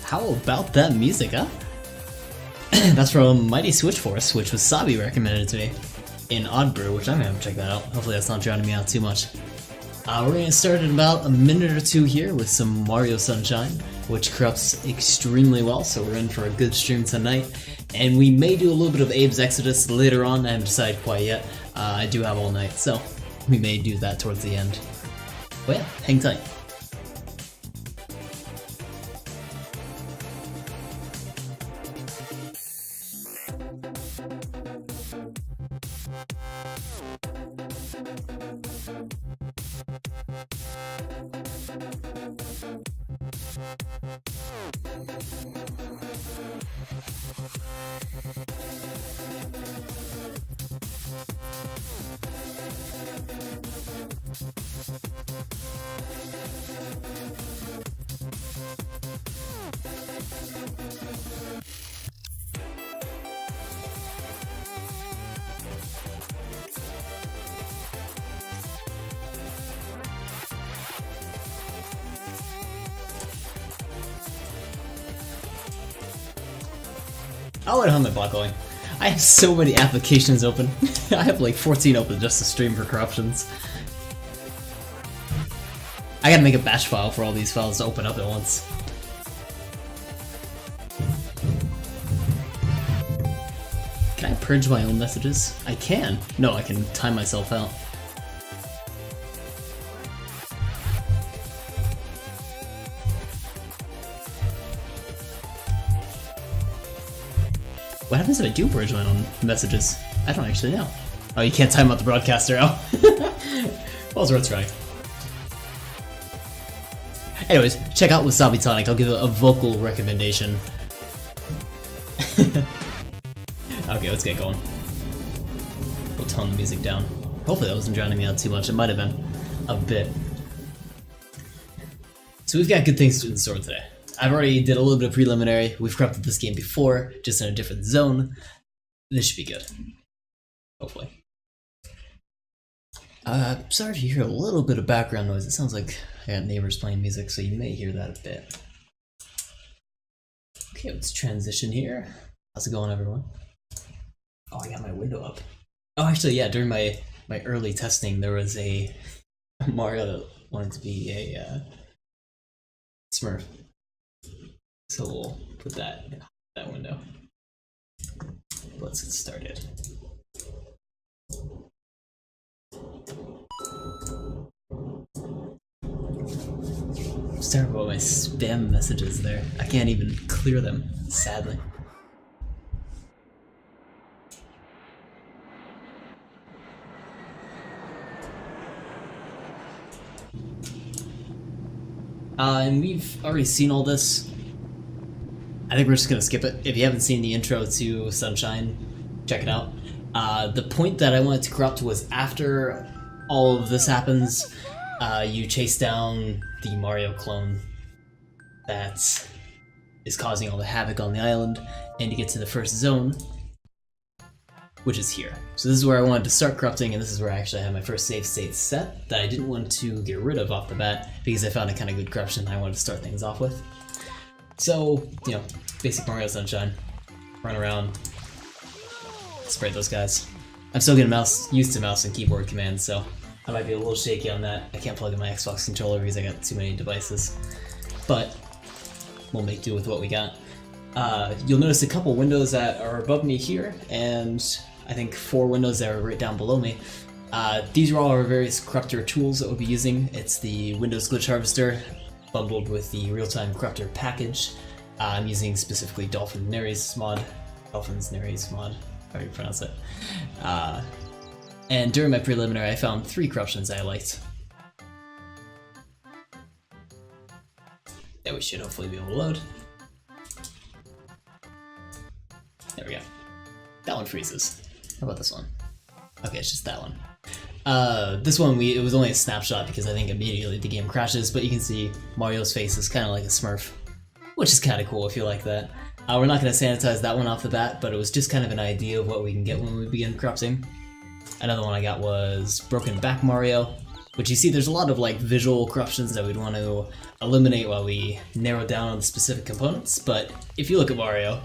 How about that music, huh? That's from Mighty Switch Force, which was Sabi recommended to me in Odd Brew, which I'm gonna have to check that out. Hopefully that's not drowning me out too much. We're gonna start in about a minute or two here with some Mario Sunshine, which corrupts extremely well, so we're in for a good stream tonight. And we may do a little bit of Abe's Exodus later on, I haven't decided quite yet. I do have all night, so we may do that towards the end. But yeah, hang tight. I'll let my bot going. I have so many applications open. I have like 14 open just to stream for corruptions. I gotta make a batch file for all these files to open up at once. Can I purge my own messages? I can. No, I can time myself out. What happens if I do purge my own messages? I don't actually know. Oh, you can't time out the broadcaster out. Well, it's worth trying. Anyways, check out Wasabi Tonic. I'll give it a vocal recommendation. Okay, let's get going. We'll tone the music down. Hopefully that wasn't drowning me out too much. It might have been a bit. So we've got good things in store today. I've already did a little bit of preliminary. We've corrupted this game before, just in a different zone. This should be good. Hopefully. Sorry if you hear a little bit of background noise. It sounds like I got neighbors playing music, so you may hear that a bit. Okay, let's transition here. How's it going, everyone? Oh, I got my window up. Oh, actually, yeah, during my early testing, there was a Mario that wanted to be a Smurf. So we'll put that in that window. Let's get started. Sorry about my spam messages there. I can't even clear them, sadly. And we've already seen all this. I think we're just gonna skip it. If you haven't seen the intro to Sunshine, check it out. The point that I wanted to corrupt was after all of this happens, you chase down the Mario clone that is causing all the havoc on the island, and you get to the first zone, which is here. So this is where I wanted to start corrupting, and this is where I actually have my first save state set that I didn't want to get rid of off the bat, because I found a kind of good corruption I wanted to start things off with. So, you know, basic Mario Sunshine. Run around, spray those guys. I'm still getting used to mouse and keyboard commands, so I might be a little shaky on that. I can't plug in my Xbox controller because I got too many devices. But we'll make do with what we got. You'll notice a couple windows that are above me here, and I think 4 windows that are right down below me. These are all our various corruptor tools that we'll be using. It's the Windows Glitch Harvester, bundled with the Real-Time Corruptor package. I'm using specifically Dolphin's Neres mod, however you pronounce it. And during my preliminary, I found 3 corruptions I liked. That we should hopefully be able to load. There we go. That one freezes. How about this one? Okay, it's just that one. This one, it was only a snapshot because I think immediately the game crashes, but you can see Mario's face is kind of like a Smurf, which is kind of cool if you like that. We're not going to sanitize that one off the bat, but it was just kind of an idea of what we can get when we begin corrupting. Another one I got was Broken Back Mario, which you see there's a lot of like visual corruptions that we'd want to eliminate while we narrow down on the specific components, but if you look at Mario,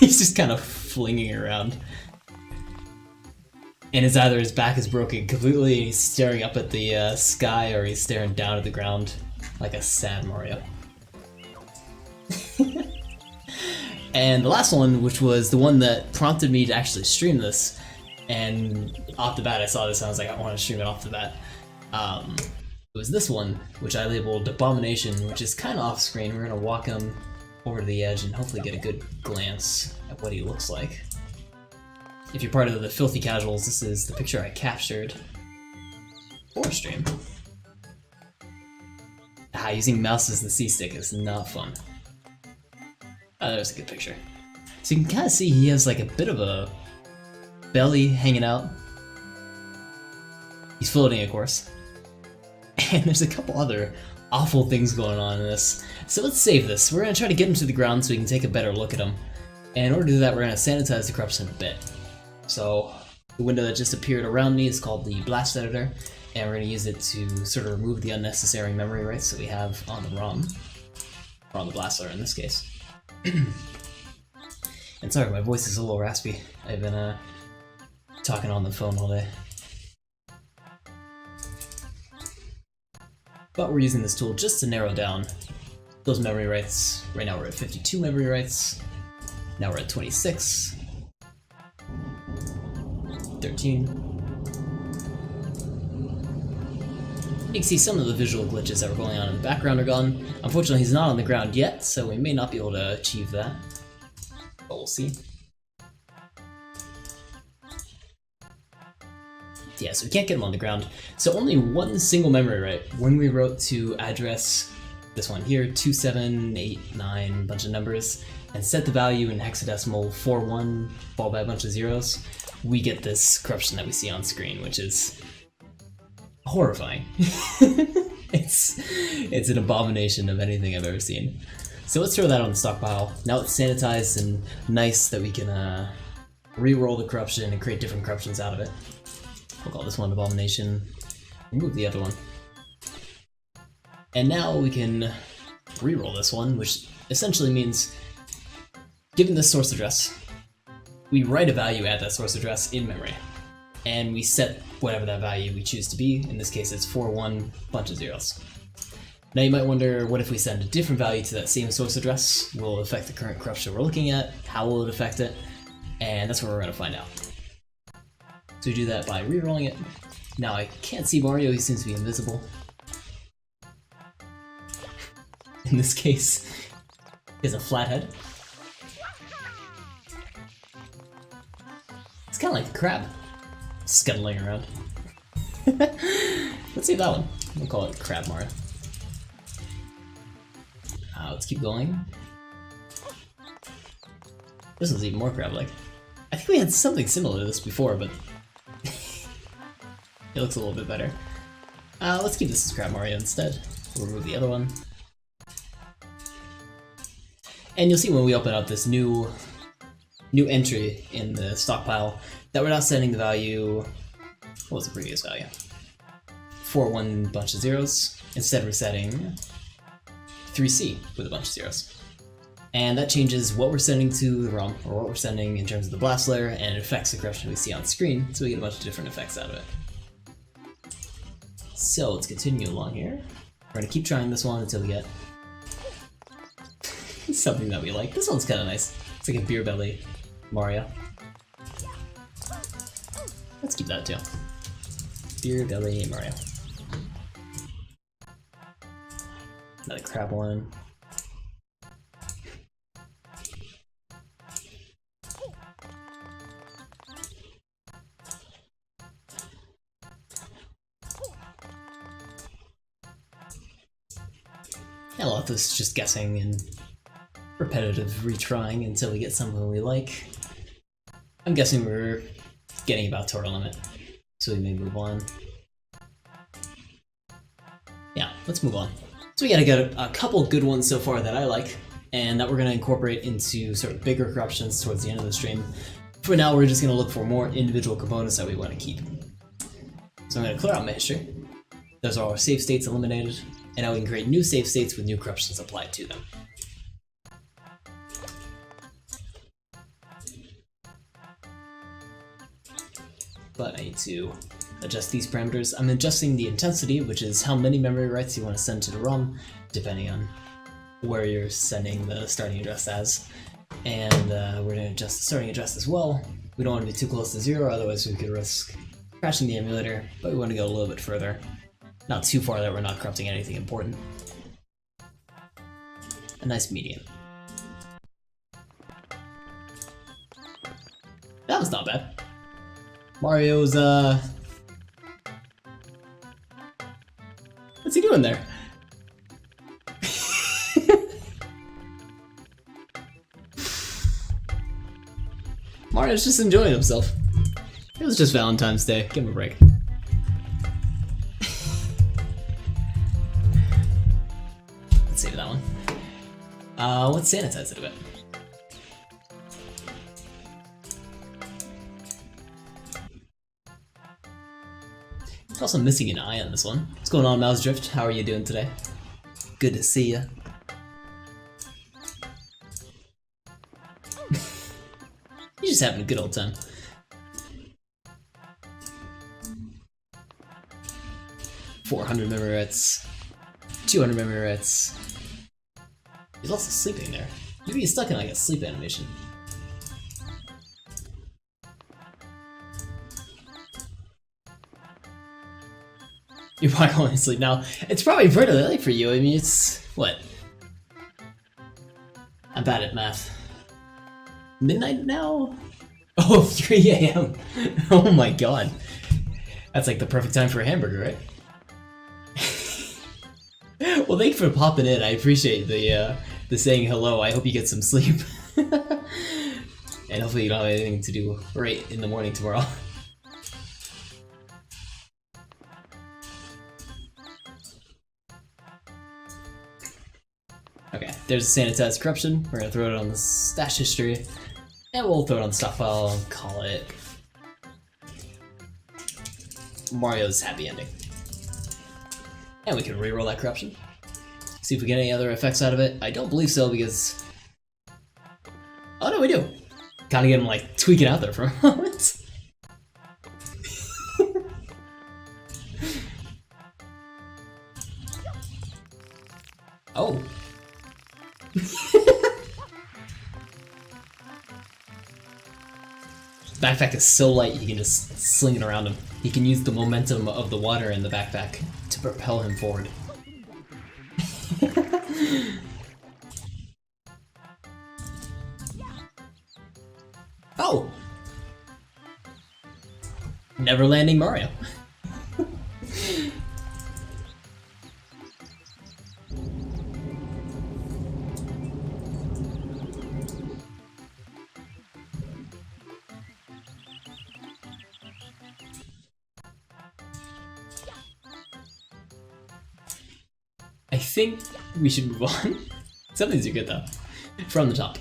he's just kind of flinging around. And it's either his back is broken completely and he's staring up at the sky, or he's staring down at the ground like a sad Mario. And the last one, which was the one that prompted me to actually stream this, and off the bat I saw this and I was like, I want to stream it off the bat. It was this one, which I labeled Abomination, which is kind of off screen. We're going to walk him over to the edge and hopefully get a good glance at what he looks like. If you're part of the Filthy Casuals, this is the picture I captured for stream. Using mouse as the C-stick is not fun. There's a good picture. So you can kind of see he has like a bit of a belly hanging out. He's floating, of course. And there's a couple other awful things going on in this. So let's save this. We're going to try to get him to the ground so we can take a better look at him. And in order to do that, we're going to sanitize the corruption a bit. So the window that just appeared around me is called the Blast Editor, and we're going to use it to sort of remove the unnecessary memory writes that we have on the ROM. Or on the Blast Editor in this case. And sorry, my voice is a little raspy. I've been talking on the phone all day. But we're using this tool just to narrow down those memory writes. Right now we're at 52 memory writes. Now we're at 26. 13. You can see some of the visual glitches that were going on in the background are gone. Unfortunately, he's not on the ground yet, so we may not be able to achieve that. But we'll see. Yeah, so we can't get him on the ground. So only one single memory write. When we wrote to address this one here, 2789, bunch of numbers, and set the value in hexadecimal 41, followed by a bunch of zeros, we get this corruption that we see on screen, which is horrifying. It's an abomination of anything I've ever seen. So let's throw that on the stockpile. Now it's sanitized and nice that we can re-roll the corruption and create different corruptions out of it. We'll call this one Abomination. Remove the other one. And now we can re-roll this one, which essentially means, given this source address, we write a value at that source address in memory. And we set whatever that value we choose to be. In this case, it's 41, bunch of zeros. Now you might wonder, what if we send a different value to that same source address? Will it affect the current corruption we're looking at? How will it affect it? And that's what we're gonna find out. So we do that by re-rolling it. Now I can't see Mario, he seems to be invisible. In this case, he has a flat head. It's kind of like a crab, scuttling around. Let's save that one. We'll call it Crab Mario. Let's keep going. This one's even more crab-like. I think we had something similar to this before, but it looks a little bit better. Let's keep this as Crab Mario instead. We'll remove the other one. And you'll see when we open up this new entry in the stockpile that we're not setting the value. What was the previous value? For one bunch of zeros. Instead we're setting 3C with a bunch of zeros. And that changes what we're sending to the ROM, or what we're sending in terms of the blast layer, and it affects the corruption we see on screen, so we get a bunch of different effects out of it. So let's continue along here. We're gonna keep trying this one until we get something that we like. This one's kinda nice. It's like a beer belly Mario. Let's keep that too. Beer belly Mario. Another crab one. A lot of this is just guessing and repetitive retrying until we get something we like. I'm guessing we're getting about total limit, so we may move on. Yeah, let's move on. So we gotta get a couple good ones so far that I like, and that we're gonna incorporate into sort of bigger corruptions towards the end of the stream. For now, we're just gonna look for more individual components that we want to keep. So I'm gonna clear out my history. Those are our save states eliminated, and now we can create new save states with new corruptions applied to them. But I need to adjust these parameters. I'm adjusting the intensity, which is how many memory writes you want to send to the ROM, depending on where you're sending the starting address as. And we're going to adjust the starting address as well. We don't want to be too close to 0, otherwise we could risk crashing the emulator, but we want to go a little bit further. Not too far that we're not corrupting anything important. A nice medium. That was not bad. Mario's, what's he doing there? Mario's just enjoying himself. It was just Valentine's Day. Give him a break. Let's save that one. Let's sanitize it a bit. Also missing an eye on this one. What's going on, Mouse Drift? How are you doing today? Good to see ya. You're just having a good old time. $400 memory writes. 200 memory writes. He's also sleeping there. Maybe he's stuck in like a sleep animation. You're probably going to sleep now. It's probably pretty late for you. I mean, it's what? I'm bad at math. Midnight now? Oh, 3 AM. Oh my god. That's like the perfect time for a hamburger, right? Well, thank you for popping in. I appreciate the saying hello. I hope you get some sleep. And hopefully you don't have anything to do right in the morning tomorrow. Okay, there's a sanitized corruption. We're gonna throw it on the stash history, and we'll throw it on the stockpile and call it Mario's happy ending. And we can reroll that corruption. See if we get any other effects out of it. I don't believe so because... Oh no, we do! Kinda get him like tweaking out there for a moment. Oh. backpack is so light he can just sling it around him. He can use the momentum of the water in the backpack to propel him forward. Oh! Never landing Mario. I think we should move on. Some of these are good though. From the top.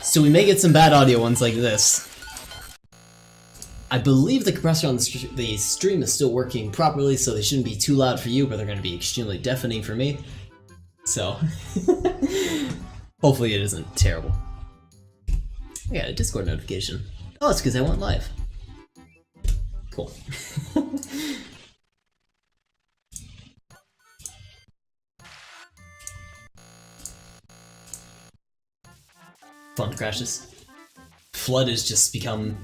So we may get some bad audio ones like this. I believe the compressor on the stream is still working properly, so they shouldn't be too loud for you, but they're going to be extremely deafening for me. So, hopefully it isn't terrible. I got a Discord notification. Oh, it's because I went live. Cool. Fun crashes. Flood has just become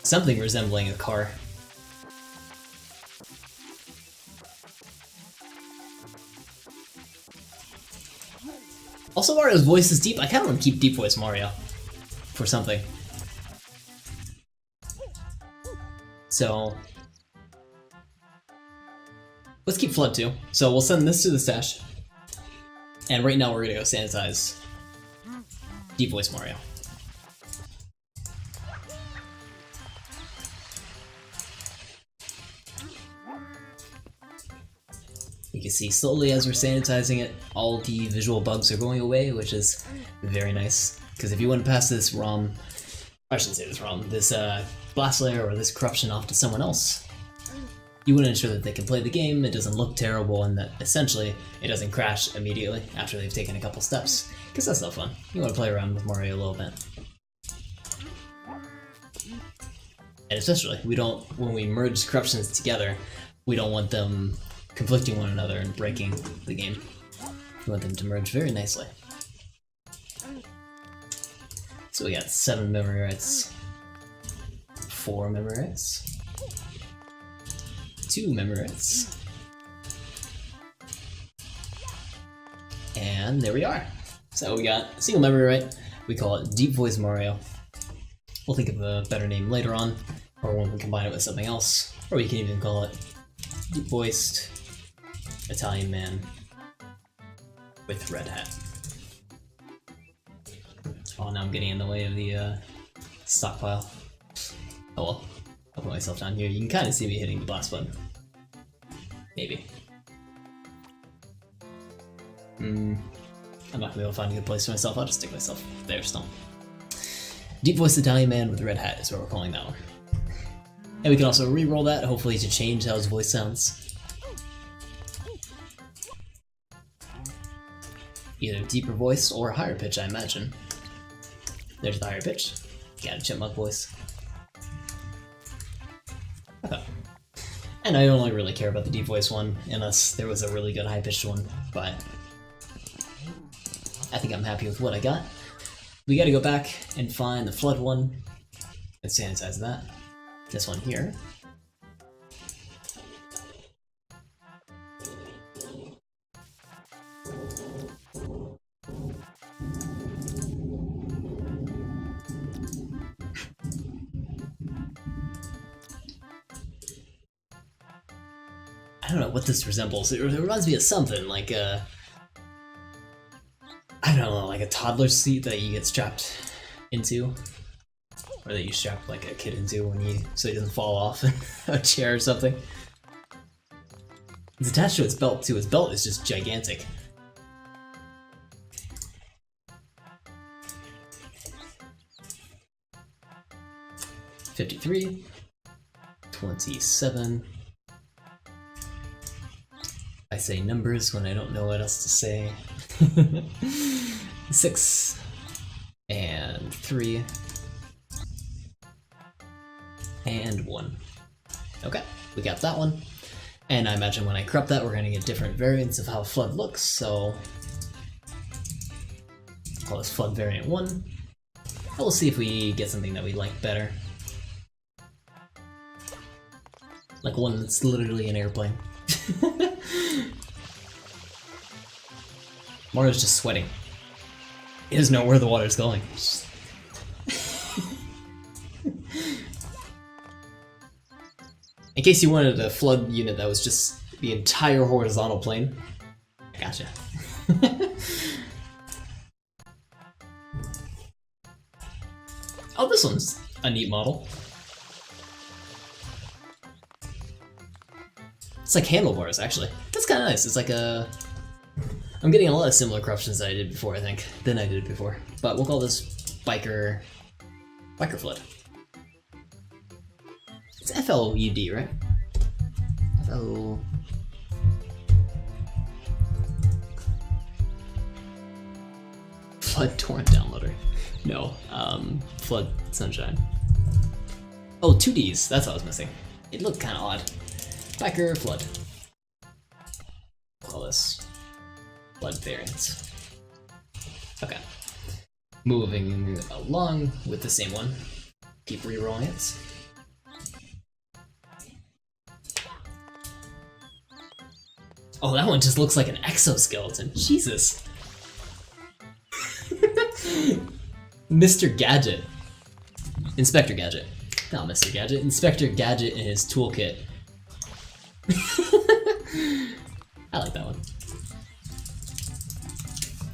something resembling a car. Also, Mario's voice is deep. I kind of want to keep deep voice Mario for something. So let's keep Flood too. So we'll send this to the stash. And right now we're gonna go sanitize Deep Voice Mario. You can see slowly as we're sanitizing it, all the visual bugs are going away, which is very nice. Because if you want to pass this ROM, I shouldn't say this ROM, this blast layer or this corruption off to someone else, you want to ensure that they can play the game, it doesn't look terrible, and that essentially it doesn't crash immediately after they've taken a couple steps. Because that's no fun. You want to play around with Mario a little bit. And especially, when we merge corruptions together, we don't want them conflicting one another and breaking the game. We want them to merge very nicely. So we got 7 memory rights, 4 memory rights, 2 memory rights, and there we are. So we got a single memory right. We call it Deep Voice Mario. We'll think of a better name later on, or when we combine it with something else, or we can even call it Deep Voiced Italian Man with Red Hat. Oh, now I'm getting in the way of the stockpile. Oh well, I'll put myself down here. You can kind of see me hitting the blast button. Maybe. I'm not gonna be able to find a good place for myself. I'll just stick myself there still. Deep Voiced Italian Man with Red Hat is what we're calling that one. And we can also re-roll that, hopefully to change how his voice sounds. Either deeper voice or higher pitch, I imagine. There's the higher pitch. Got a chipmunk voice. And I don't really care about the deep voice one, unless there was a really good high-pitched one, but I think I'm happy with what I got. We gotta go back and find the Flood one, and sanitize that. This one here. I don't know what this resembles. It reminds me of something like I don't know, like a toddler seat that you get strapped into, or that you strap like a kid into so he doesn't fall off a chair or something. It's attached to its belt too. Its belt is just gigantic. $53, $27. I say numbers when I don't know what else to say. 6 and 3 and 1. Okay, we got that one. And I imagine when I corrupt that, we're going to get different variants of how Flood looks, so call this Flood Variant 1. And we'll see if we get something that we like better. Like one that's literally an airplane. Mario's just sweating. He doesn't know where the water's going. In case you wanted a flood unit that was just the entire horizontal plane. Gotcha. Oh, this one's a neat model. It's like handlebars, actually. That's kind of nice. It's like a... I'm getting a lot of similar corruptions that I did before, I think, than I did before. But we'll call this Biker Flood. It's FLUD, right? FL... Flood Torrent Downloader. No, Flood Sunshine. Oh, 2Ds, that's what I was missing. It looked kind of odd. Biker Flood. Call this Flood Variants. Okay. Moving along with the same one. Keep rerolling it. Oh, that one just looks like an exoskeleton. Jesus. Mr. Gadget. Inspector Gadget. Not Mr. Gadget. Inspector Gadget in his toolkit. I like that one.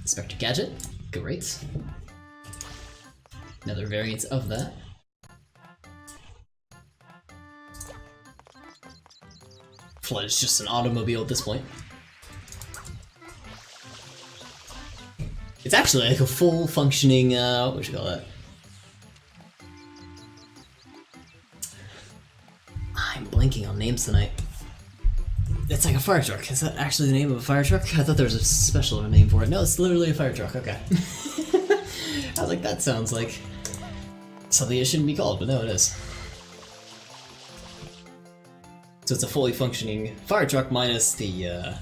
Inspector Gadget. Great. Another variant of that. Flood is just an automobile at this point. It's actually like a full functioning, what would you call that? I'm blanking on names tonight. It's like a fire truck. Is that actually the name of a fire truck? I thought there was a special name for it. No, it's literally a fire truck, okay. I was like, that sounds like something it shouldn't be called, but no, it is. So it's a fully functioning fire truck minus the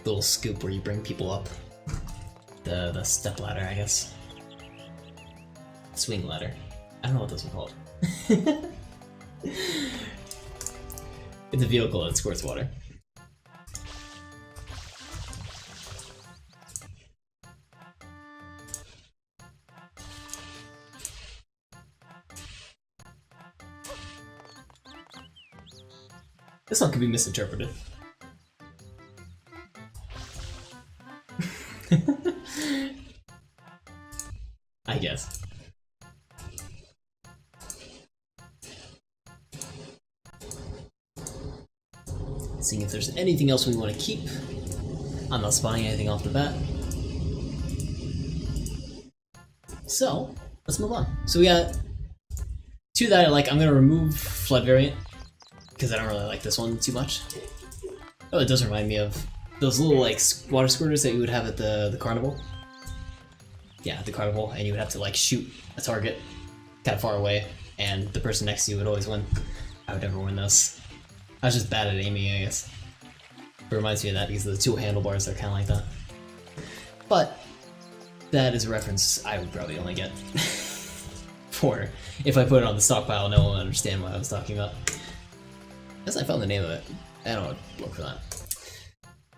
little scoop where you bring people up. The step ladder, I guess. Swing ladder. I don't know what those are called. It's a vehicle that squirts water. This one could be misinterpreted. I guess. Seeing if there's anything else we want to keep. I'm not spotting anything off the bat. So, let's move on. So we got two that I like. I'm going to remove Flood Variant, because I don't really like this one too much. Oh, it does remind me of those little like water squirters that you would have at the carnival. Yeah, at the carnival, and you would have to like shoot a target kind of far away, and the person next to you would always win. I would never win those. I was just bad at aiming, I guess. It reminds me of that because the two handlebars are kind of like that. But that is a reference I would probably only get for if I put it on the stockpile. No one would understand what I was talking about. I guess I found the name of it. I don't look for that.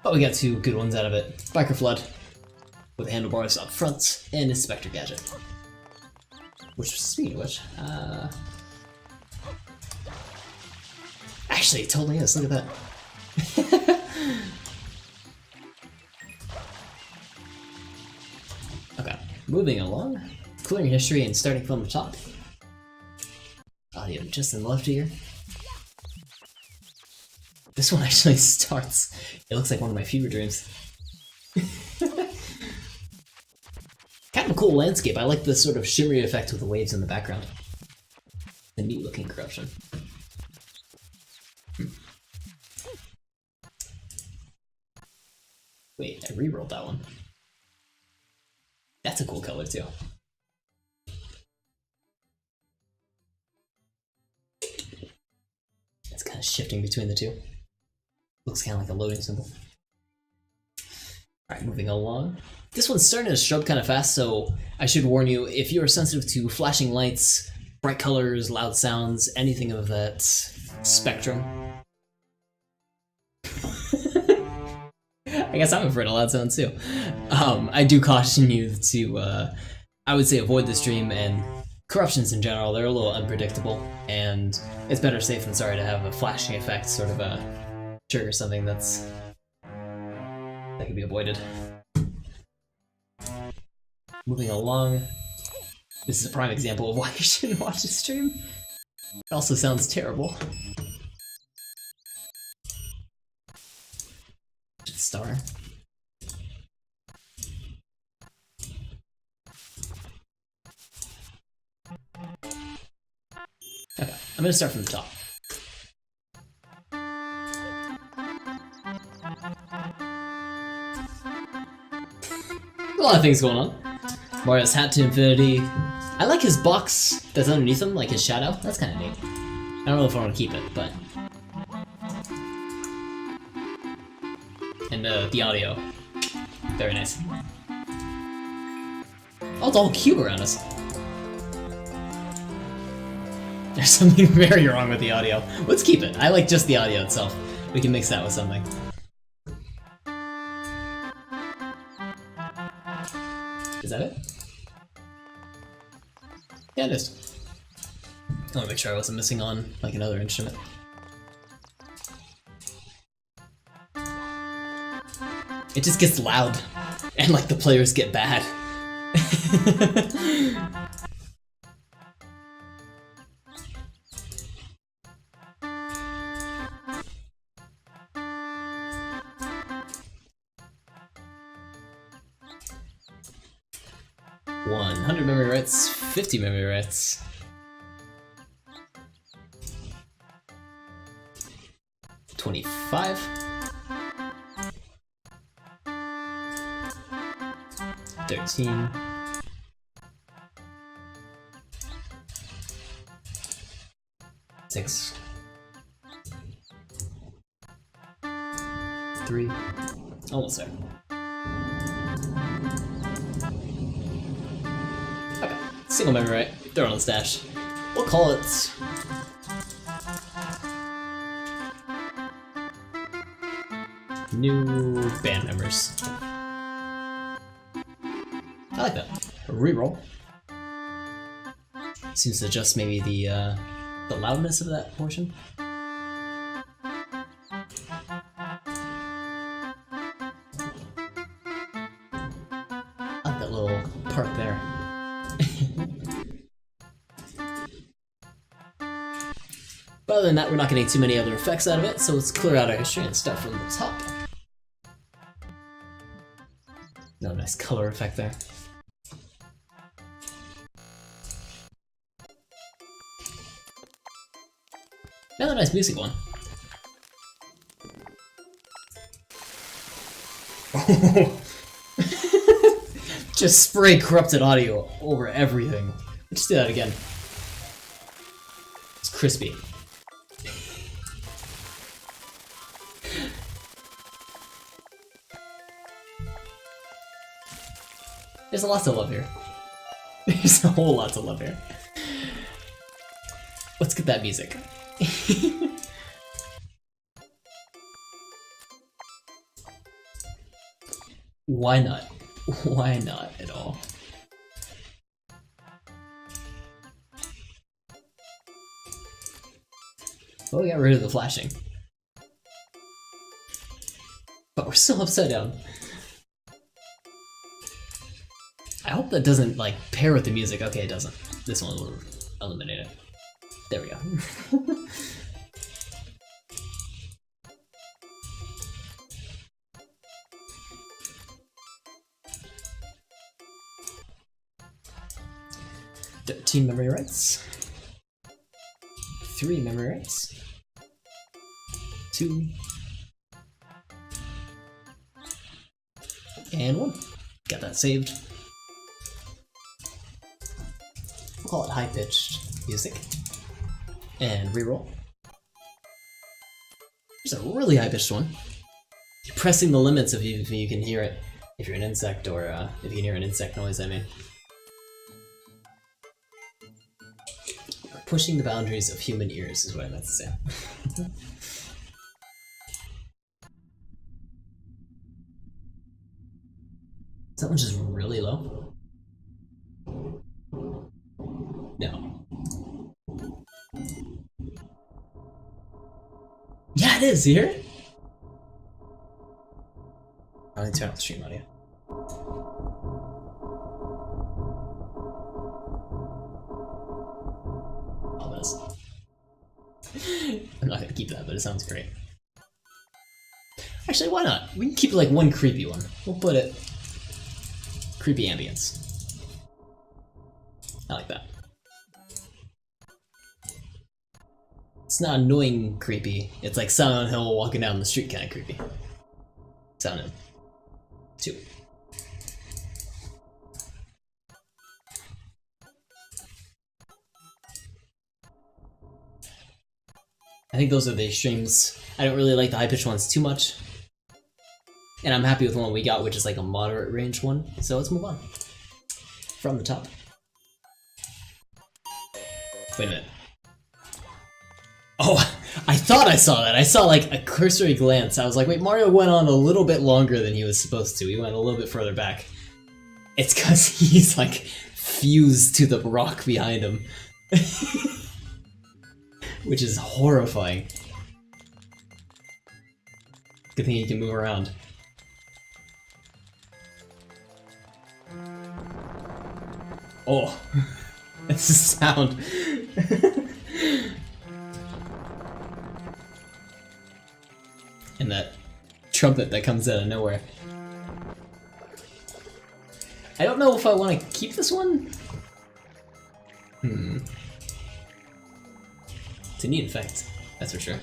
But we got two good ones out of it. Biker Flood with handlebars up front, and Inspector Gadget. Which, speaking of which, actually, it totally is. Look at that. Okay, moving along. Clearing history and starting from the top. Audio just in left here. This one actually starts. It looks like one of my fever dreams. Kind of a cool landscape. I like the sort of shimmery effect with the waves in the background. A neat looking corruption. Wait, I rerolled that one. That's a cool color too. It's kind of shifting between the two. Looks kind of like a loading symbol. Alright, moving along. This one's starting to show up kind of fast, so I should warn you, if you are sensitive to flashing lights, bright colors, loud sounds, anything of that spectrum. I guess I'm afraid of loud sounds too. I do caution you to, I would say avoid the stream, and corruptions in general, they're a little unpredictable, and it's better safe than sorry to have a flashing effect sort of trigger something that can be avoided. Moving along, this is a prime example of why you shouldn't watch a stream. It also sounds terrible. Star. Okay, I'm gonna start from the top. A lot of things going on. Mario's hat to infinity. I like his box that's underneath him, like his shadow. That's kind of neat. I don't know if I want to keep it, but... And the audio. Very nice. Oh, it's all cube around us. There's something very wrong with the audio. Let's keep it. I like just the audio itself. We can mix that with something. Is that it? Yeah, it is. I want to make sure I wasn't missing on, like, another instrument. It just gets loud, and, like, the players get bad. $100 memory rights, 50 memory rights. $25. 13. 6. 3. Almost there. Okay, single memory right. Throw it on the stash. We'll call it... New band members. I like that. A reroll. Seems to adjust maybe the loudness of that portion. I like that little part there. But other than that, we're not getting too many other effects out of it, so let's clear out our history and start from the top. No, nice color effect there. Another nice music one. Just spray corrupted audio over everything. Let's do that again. It's crispy. There's a lot to love here. There's a whole lot to love here. Let's get that music. Why not? Why not at all? Well, we got rid of the flashing. But we're still upside down. I hope that doesn't, like, pair with the music. Okay, it doesn't. This one will eliminate it. There we go. $13 memory rights. 3 memory rights. 2. And 1. Got that saved. We'll call it high-pitched music. And reroll. Here's a really high-pitched one. Pressing the limits if you can hear it. If you're an insect, or if you can hear an insect noise, I mean. Pushing the boundaries of human ears is what I meant to say. Is that one just really low? No. Yeah, it is, you hear it? I need to turn off the stream audio. Ominous. I'm not gonna keep that, but it sounds great. Actually, why not? We can keep like one creepy one. We'll put it creepy ambience. I like that. It's not annoying creepy. It's like Silent Hill walking down the street kind of creepy. Sounded 2. I think those are the extremes. I don't really like the high-pitched ones too much. And I'm happy with the one we got, which is like a moderate range one. So let's move on. From the top. Wait a minute. Oh, I thought I saw that. I saw like a cursory glance. I was like, wait, Mario went on a little bit longer than he was supposed to. He went a little bit further back. It's because he's like fused to the rock behind him. Which is horrifying. Good thing he can move around. Oh, that's the sound. And that trumpet that comes out of nowhere. I don't know if I want to keep this one. It's a neat effect, that's for sure.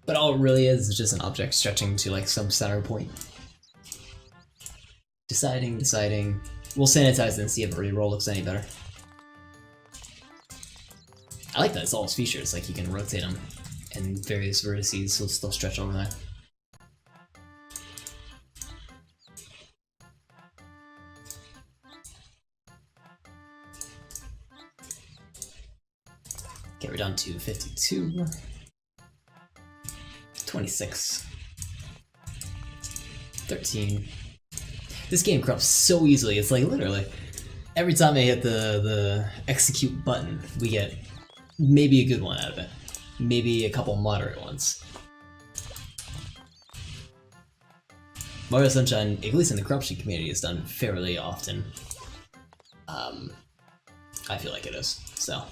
But all it really is just an object stretching to like some center point. Deciding. We'll sanitize and see if a reroll looks any better. I like that it's all its features, like you can rotate them and various vertices, so it'll still stretch over there. Okay, we're down to 52. 26. 13. This game corrupts so easily, it's like literally every time I hit the execute button, we get maybe a good one out of it. Maybe a couple moderate ones. Mario Sunshine, at least in the corruption community, is done fairly often. I feel like it is, so.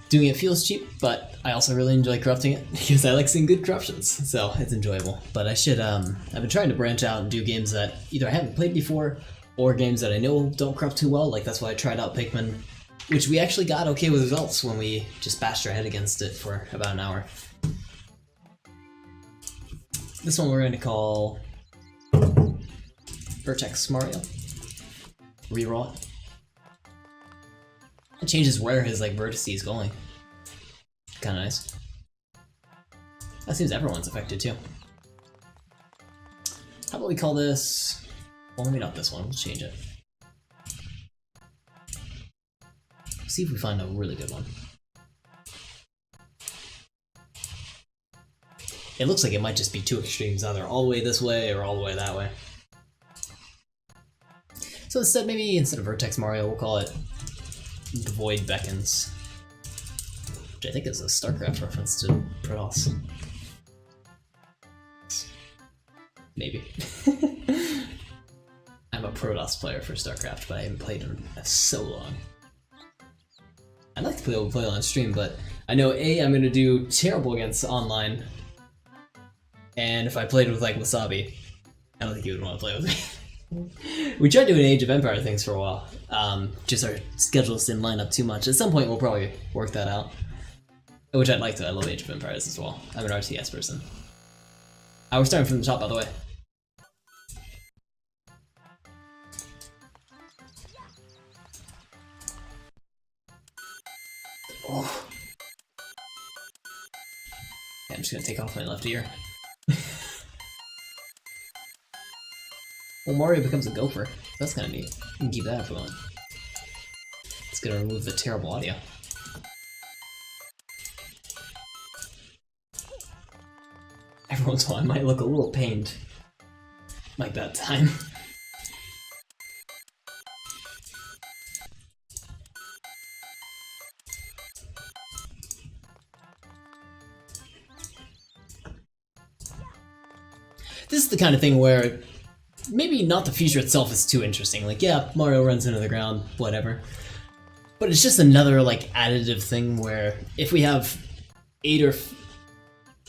Doing it feels cheap, but I also really enjoy corrupting it because I like seeing good corruptions, so it's enjoyable. But I should, I've been trying to branch out and do games that either I haven't played before or games that I know don't corrupt too well. Like that's why I tried out Pikmin, which we actually got okay with results when we just bashed our head against it for about an hour. This one we're going to call Vertex Mario. Reroll it. It changes where his like vertice is going. Kinda nice. That seems everyone's affected too. How about we call this... Well, maybe not this one, we'll change it. See if we find a really good one. It looks like it might just be two extremes, either all the way this way or all the way that way. So instead, maybe instead of Vertex Mario, we'll call it The Void Beckons. Which I think is a StarCraft reference to Protoss. Maybe. I'm a Protoss player for StarCraft, but I haven't played in so long. I'd like to play on stream, but I know A, I'm gonna do terrible against online, and if I played with like Wasabi, I don't think he would want to play with me. We tried doing Age of Empire things for a while. Just our schedules didn't line up too much. At some point we'll probably work that out. Which I'd like to. I love Age of Empires as well. I'm an RTS person. We're starting from the top, by the way. Oh. just gonna take off my left ear. Well, Mario becomes a gopher. That's kind of neat. You can keep that if we want. It's gonna remove the terrible audio. Every once in a while, I might look a little pained. Like that time. This is the kind of thing where maybe not the feature itself is too interesting. Like, yeah, Mario runs into the ground, whatever. But it's just another, like, additive thing where if we have 8 or...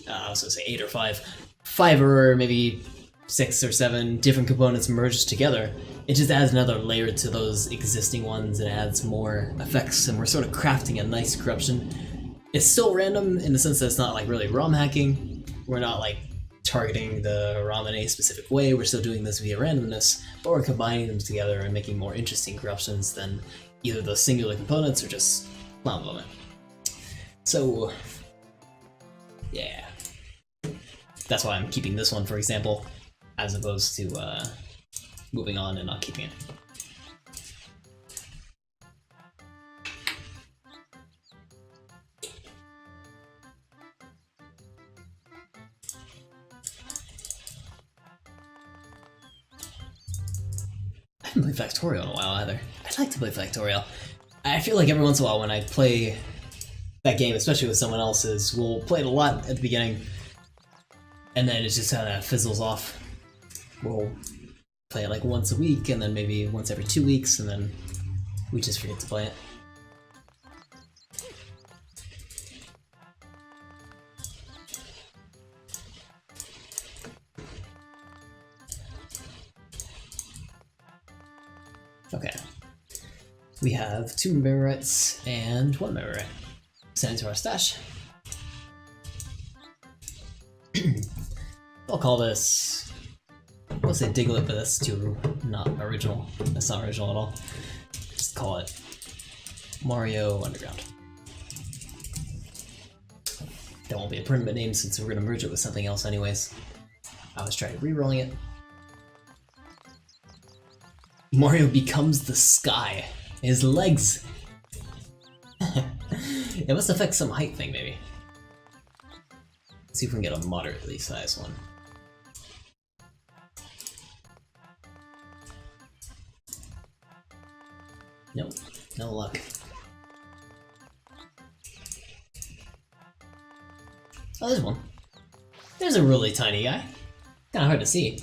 I was gonna say 8 or 5 or maybe 6 or 7 different components merged together, it just adds another layer to those existing ones and adds more effects, and we're sort of crafting a nice corruption. It's still random in the sense that it's not, like, really ROM hacking. We're not, like, targeting the ROM in a specific way, we're still doing this via randomness, but we're combining them together and making more interesting corruptions than either those singular components or just clown vomit. So, yeah. That's why I'm keeping this one, for example, as opposed to moving on and not keeping it. I haven't played Factorial in a while either. I'd like to play Factorial. I feel like every once in a while when I play that game, especially with someone else's, we'll play it a lot at the beginning, and then it just kind of fizzles off. We'll play it like once a week, and then maybe once every 2 weeks, and then we just forget to play it. Okay. We have 2 Memorites and 1 Memorite. Send it to our stash. I'll call this... I'll say Diglett, but that's too not original. That's not original at all. Just call it Mario Underground. That won't be a permanent name since we're going to merge it with something else anyways. I was trying re-rolling it. Mario becomes the sky. His legs. It must affect some height thing, maybe. Let's see if we can get a moderately sized one. Nope, no luck. Oh, there's one. There's a really tiny guy. Kinda hard to see.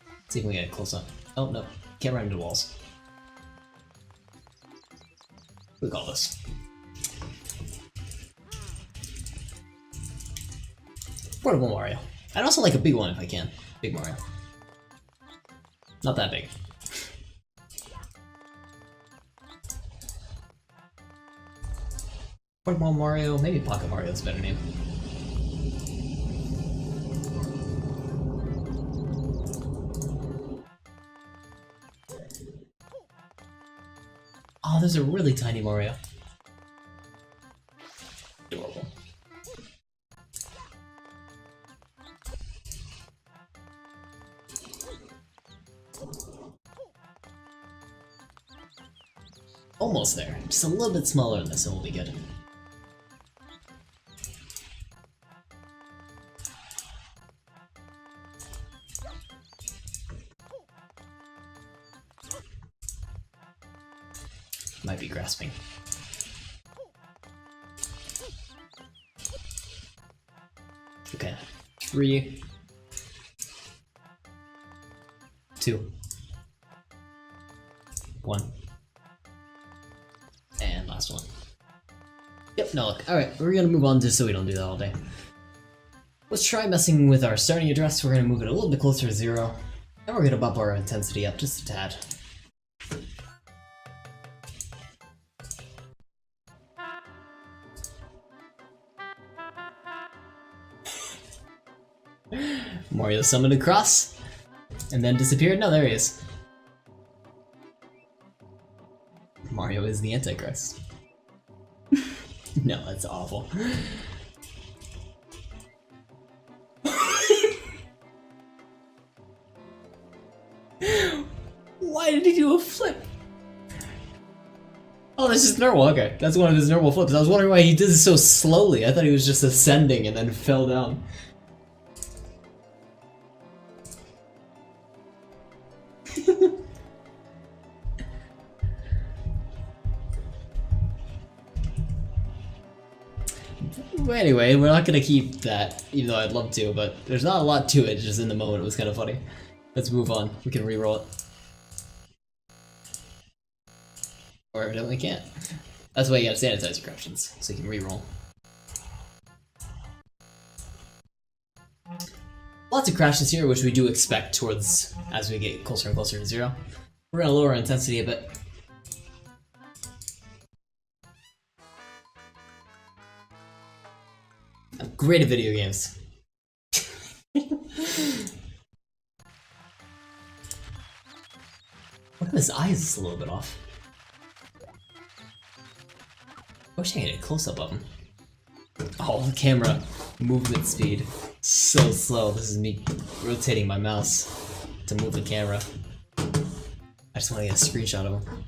Let's see if we can get close up. Oh, no. Can't run into walls. What do we call this? Portable Mario. I'd also like a big one if I can. Big Mario. Not that big. Portable Mario, maybe Pocket Mario is a better name. Oh, there's a really tiny Mario. Adorable. Almost there. Just a little bit smaller than this and we'll be good. Might be grasping. Okay. 3, 2, 1. And last one. Yep, no luck. Alright, we're gonna move on just so we don't do that all day. Let's try messing with our starting address. We're gonna move it a little bit closer to 0. And we're gonna bump our intensity up just a tad. Mario summoned across, and then disappeared. No, there he is. Mario is the Antichrist. No, that's awful. Why did he do a flip? Oh, that's just normal. Okay, that's one of his normal flips. I was wondering why he did this so slowly. I thought he was just ascending and then fell down. Anyway, we're not gonna keep that, even though I'd love to, but there's not a lot to it, just in the moment it was kind of funny. Let's move on. We can re-roll it. Or evidently can't. That's why you gotta sanitize your corruptions, so you can re-roll. Lots of crashes here, which we do expect towards as we get closer and closer to 0. We're gonna lower our intensity a bit. I'm great at video games. One of his eyes is a little bit off. I wish I had a close-up of him. Oh, the camera movement speed. So slow. This is me rotating my mouse to move the camera. I just want to get a screenshot of him.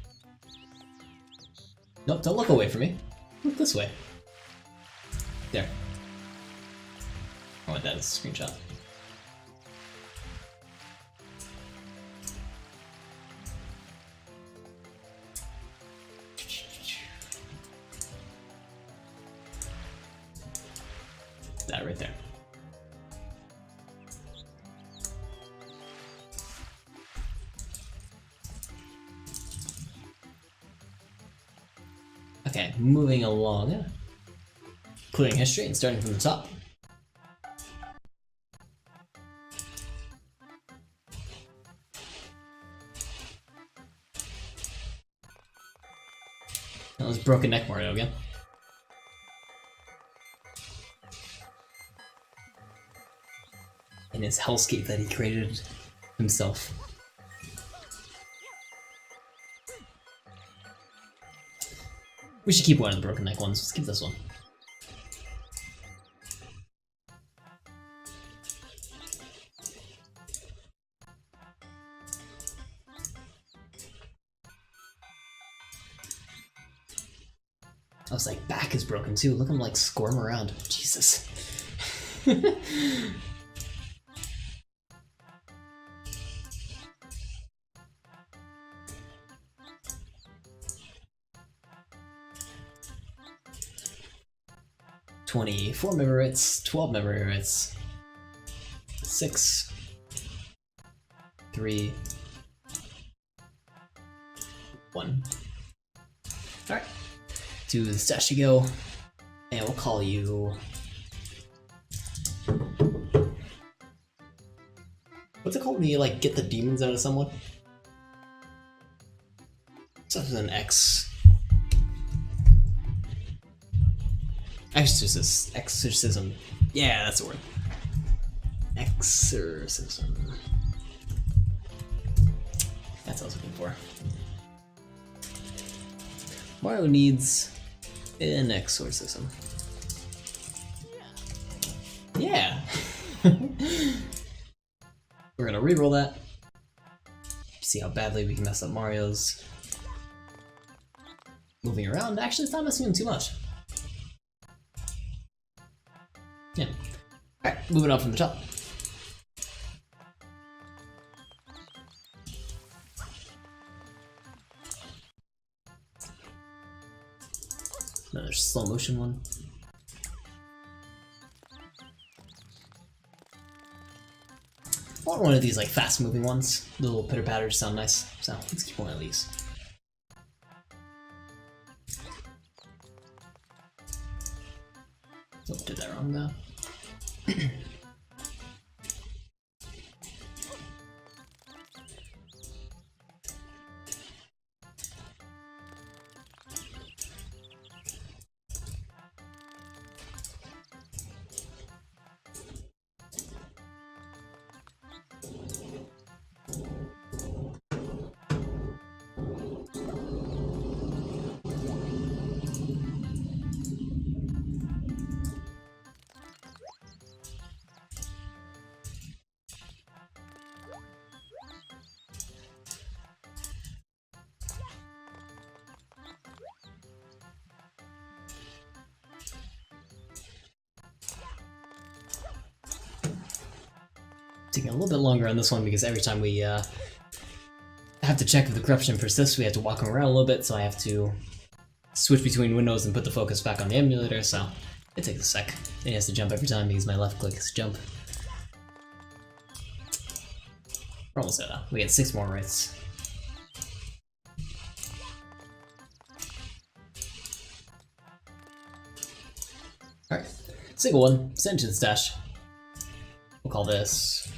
Nope, don't look away from me. Look this way. There. I want that as a screenshot. That right there. Okay, moving along. Clearing history and starting from the top. That was Broken Neck Mario again. In his hellscape that he created himself. We should keep one of the Broken Neck ones. Let's keep this one. I was like, back is broken too. Look at him like squirm around. Jesus. 24 memory hits, 12 memory hits, 6, 3, 1. Alright, to the stash you go, and we'll call you... What's it called when you, like, get the demons out of someone? Stuff with an X. Exorcism. Yeah, that's the word. Exorcism. That's what I was looking for. Mario needs an exorcism. Yeah. We're gonna reroll that. See how badly we can mess up Mario's moving around. Actually, it's not messing him too much. Yeah. Alright, moving on from the top. Another slow motion one. I want one of these like fast moving ones. The little pitter patters sound nice. So let's keep one of these. Oh, did that wrong though. taking a little bit longer on this one because every time we have to check if the corruption persists, we have to walk him around a little bit, so I have to switch between windows and put the focus back on the emulator, so it takes a sec. He has to jump every time because my left click is jump. We're almost there though. We get 6 more rights. Alright, single one, sentient stash. We'll call this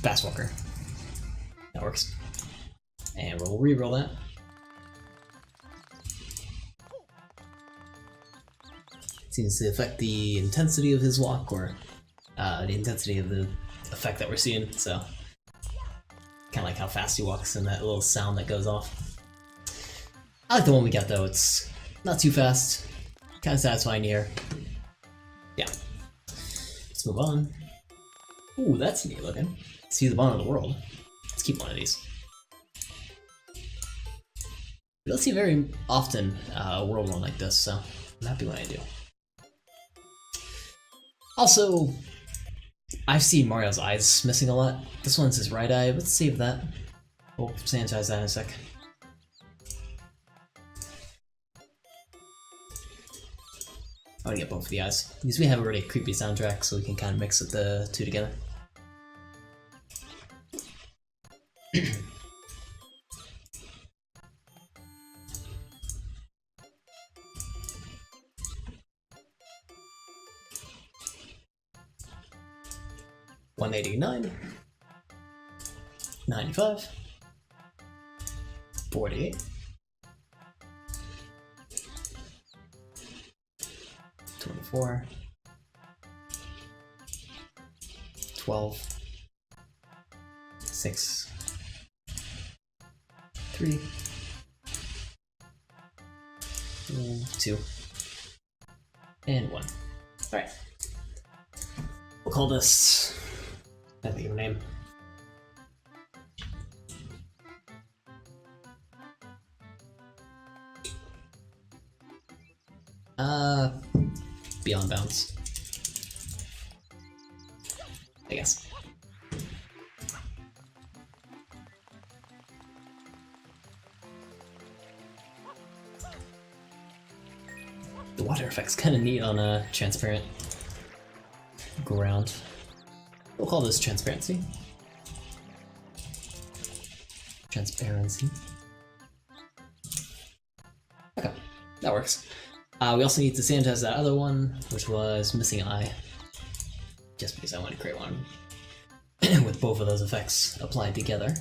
Fast Walker. That works. And we'll re-roll that. Seems to affect the intensity of his walk, or the intensity of the effect that we're seeing, so kind of like how fast he walks and that little sound that goes off. I like the one we got though, it's not too fast, kind of satisfying here. Yeah. Let's move on. Ooh, that's neat looking. See the bottom of the world. Let's keep one of these. We don't see very often a world one like this, so I'm happy when I do. Also, I've seen Mario's eyes missing a lot. This one's his right eye. Let's save that. We'll sanitize that in a sec. I want to get both of the eyes. Because we have already a creepy soundtrack, so we can kind of mix the two together. $189, $95, $48, $24, $12, $6, $3, $2, and $1. Alright. We'll call this... I think of a name. Beyond Bounds. I guess. The water effect's kind of neat on a transparent ground. We'll call this transparency. Transparency. Okay, that works. We also need to sanitize that other one, which was missing an eye. Just because I want to create one with both of those effects applied together.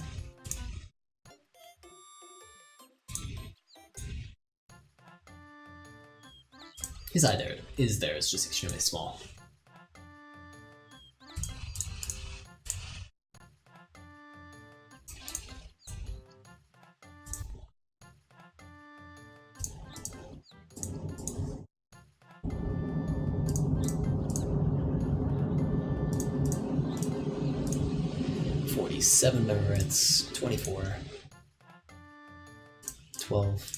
His eye there is there, it's just extremely small. $47 megahertz, 24, 12,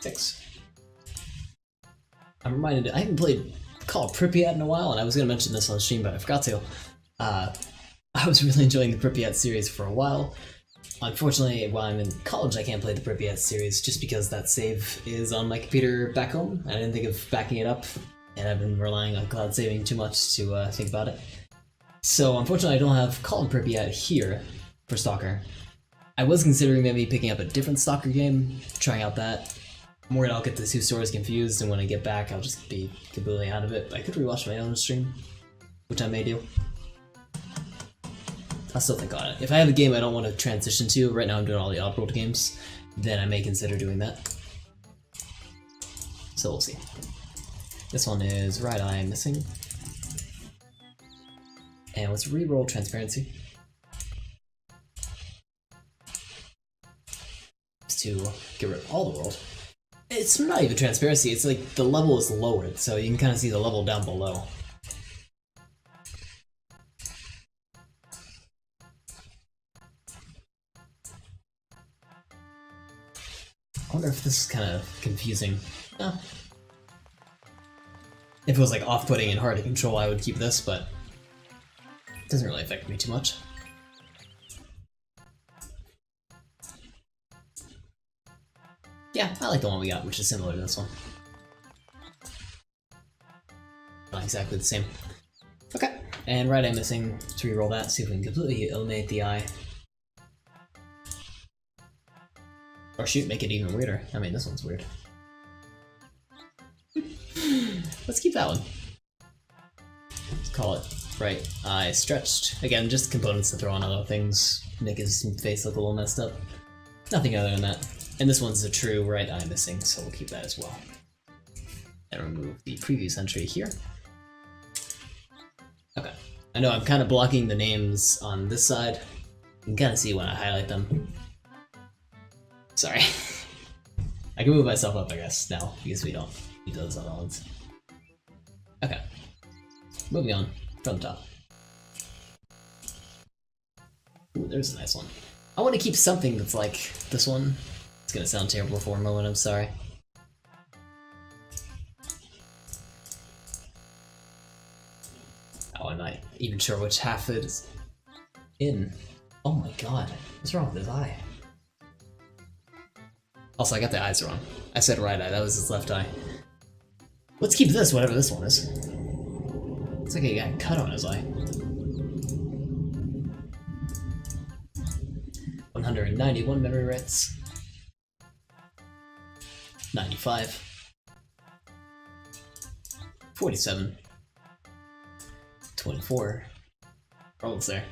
6. I'm reminded, I haven't played Call of Pripyat in a while, and I was going to mention this on stream, but I forgot to. I was really enjoying the Pripyat series for a while. Unfortunately, while I'm in college, I can't play the Pripyat series just because that save is on my computer back home. I didn't think of backing it up, and I've been relying on cloud saving too much to think about it. So unfortunately I don't have Call of Pripyat here for Stalker. I was considering maybe picking up a different Stalker game, trying out that. I'm worried I'll get the two stories confused, and when I get back I'll just be completely out of it. But I could rewatch my own stream, which I may do. I'll still think on it. If I have a game I don't want to transition to, right now I'm doing all the Oddworld games, then I may consider doing that. So we'll see. This one is right eye missing. And let's re-roll transparency. Just to get rid of all the world. It's not even transparency, it's like the level is lowered, so you can kind of see the level down below. I wonder if this is kind of confusing. No. If it was like off-putting and hard to control, I would keep this, but it doesn't really affect me too much. Yeah, I like the one we got, which is similar to this one. Not exactly the same. Okay, and right eye missing. To reroll that, see if we can completely eliminate the eye. Or shoot, make it even weirder. I mean, this one's weird. Let's keep that one. Let's call it right eye stretched. Again, just components to throw on other things. Make his face look a little messed up. Nothing other than that. And this one's a true right eye missing, so we'll keep that as well. And remove the previous entry here. Okay. I know I'm kind of blocking the names on this side. You can kind of see when I highlight them. Sorry. I can move myself up, I guess, now, because we don't need those other ones. Okay. Moving on from the top. Ooh, there's a nice one. I want to keep something that's like this one. It's gonna sound terrible for a moment, I'm sorry. Oh, I'm not even sure which half it is in. Oh my god, what's wrong with his eye? Also, I got the eyes wrong. I said right eye, that was his left eye. Let's keep this, whatever this one is. Looks like he got a cut on his eye. 191 memory writes. 95. 47. 24. Almost there.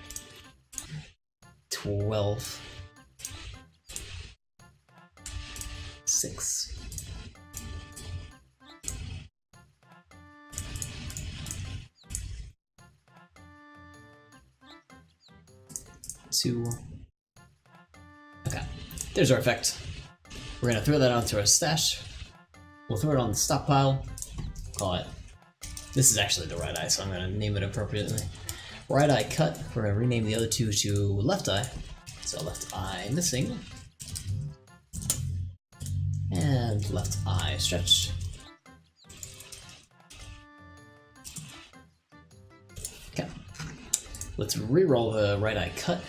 12. 6. 2. Okay, there's our effect. We're gonna throw that onto our stash. We'll throw it on the stockpile. Call it. This is actually the right eye, so I'm gonna name it appropriately. Right eye cut. We're gonna rename the other two to left eye. So left eye missing. And left eye stretched. Okay. Let's re-roll the right eye cut.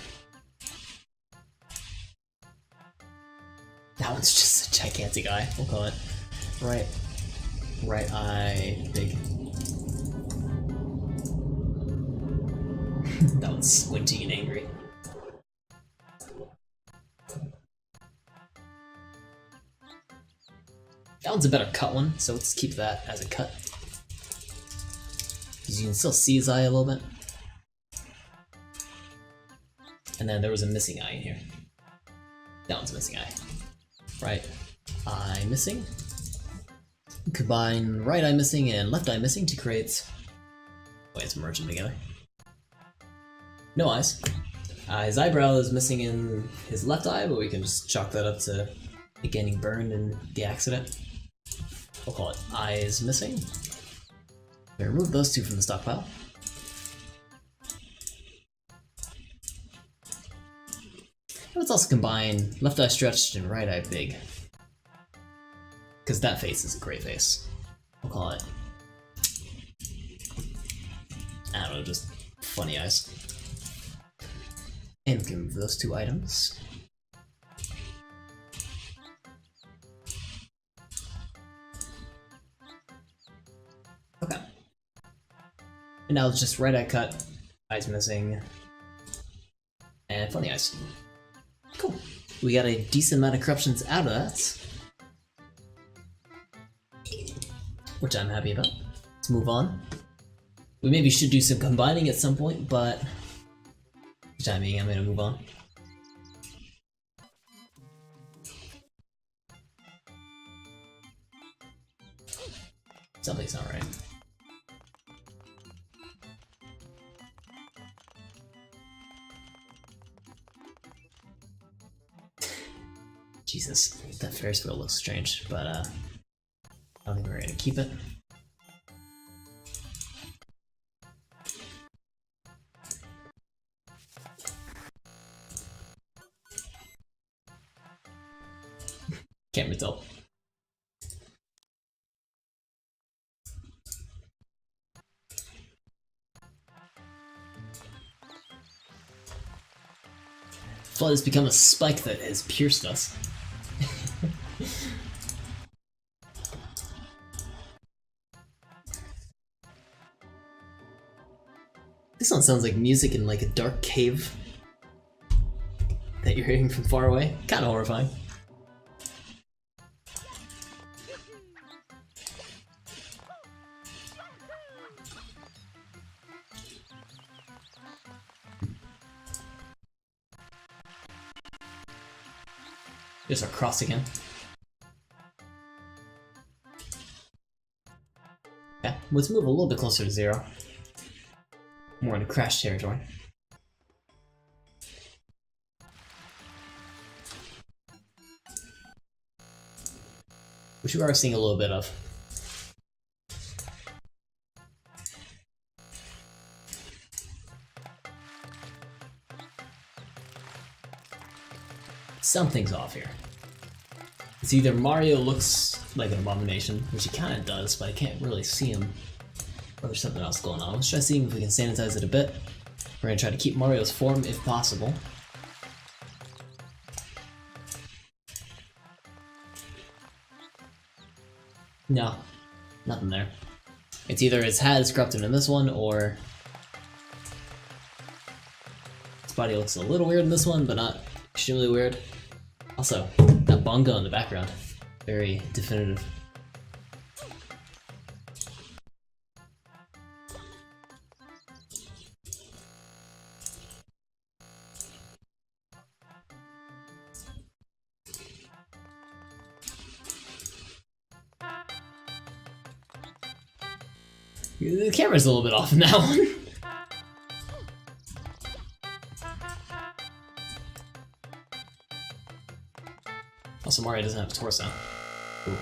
That one's just a gigantic eye, we'll call it. Right eye big. That one's squinty and angry. That one's a better cut one, so let's keep that as a cut. Because you can still see his eye a little bit. And then there was a missing eye in here. That one's a missing eye. Right eye missing. Combine right eye missing and left eye missing to create... Wait, let's merge them together. No eyes. His eyebrow is missing in his left eye, but we can just chalk that up to it getting burned in the accident. We'll call it eyes missing. We remove those two from the stockpile. Let's also combine left eye stretched and right eye big. Because that face is a great face. We'll call it... I don't know, just funny eyes. And we can move those two items. Okay. And now it's just right eye cut, eyes missing, and funny eyes. Cool. We got a decent amount of corruptions out of that, which I'm happy about. Let's move on. We maybe should do some combining at some point, but for the time being, I'm gonna move on. Something's not right. Jesus, that Ferris wheel looks strange, but I don't think we're gonna keep it. Can't really tell. Flood has become a spike that has pierced us. This one sounds like music in like a dark cave that you're hearing from far away. Kind of horrifying. There's our cross again. Yeah, let's move a little bit closer to 0. More into crash territory. Which we are seeing a little bit of. Something's off here. It's either Mario looks like an abomination, which he kind of does, but I can't really see him. Or there's something else going on. Let's try seeing if we can sanitize it a bit. We're gonna try to keep Mario's form if possible. No, nothing there. It's either his hat is corrupted in this one, or his body looks a little weird in this one, but not extremely weird. Also, that bongo in the background, very definitive. The camera's a little bit off in that one. Also, Mario doesn't have a torso. Ooh.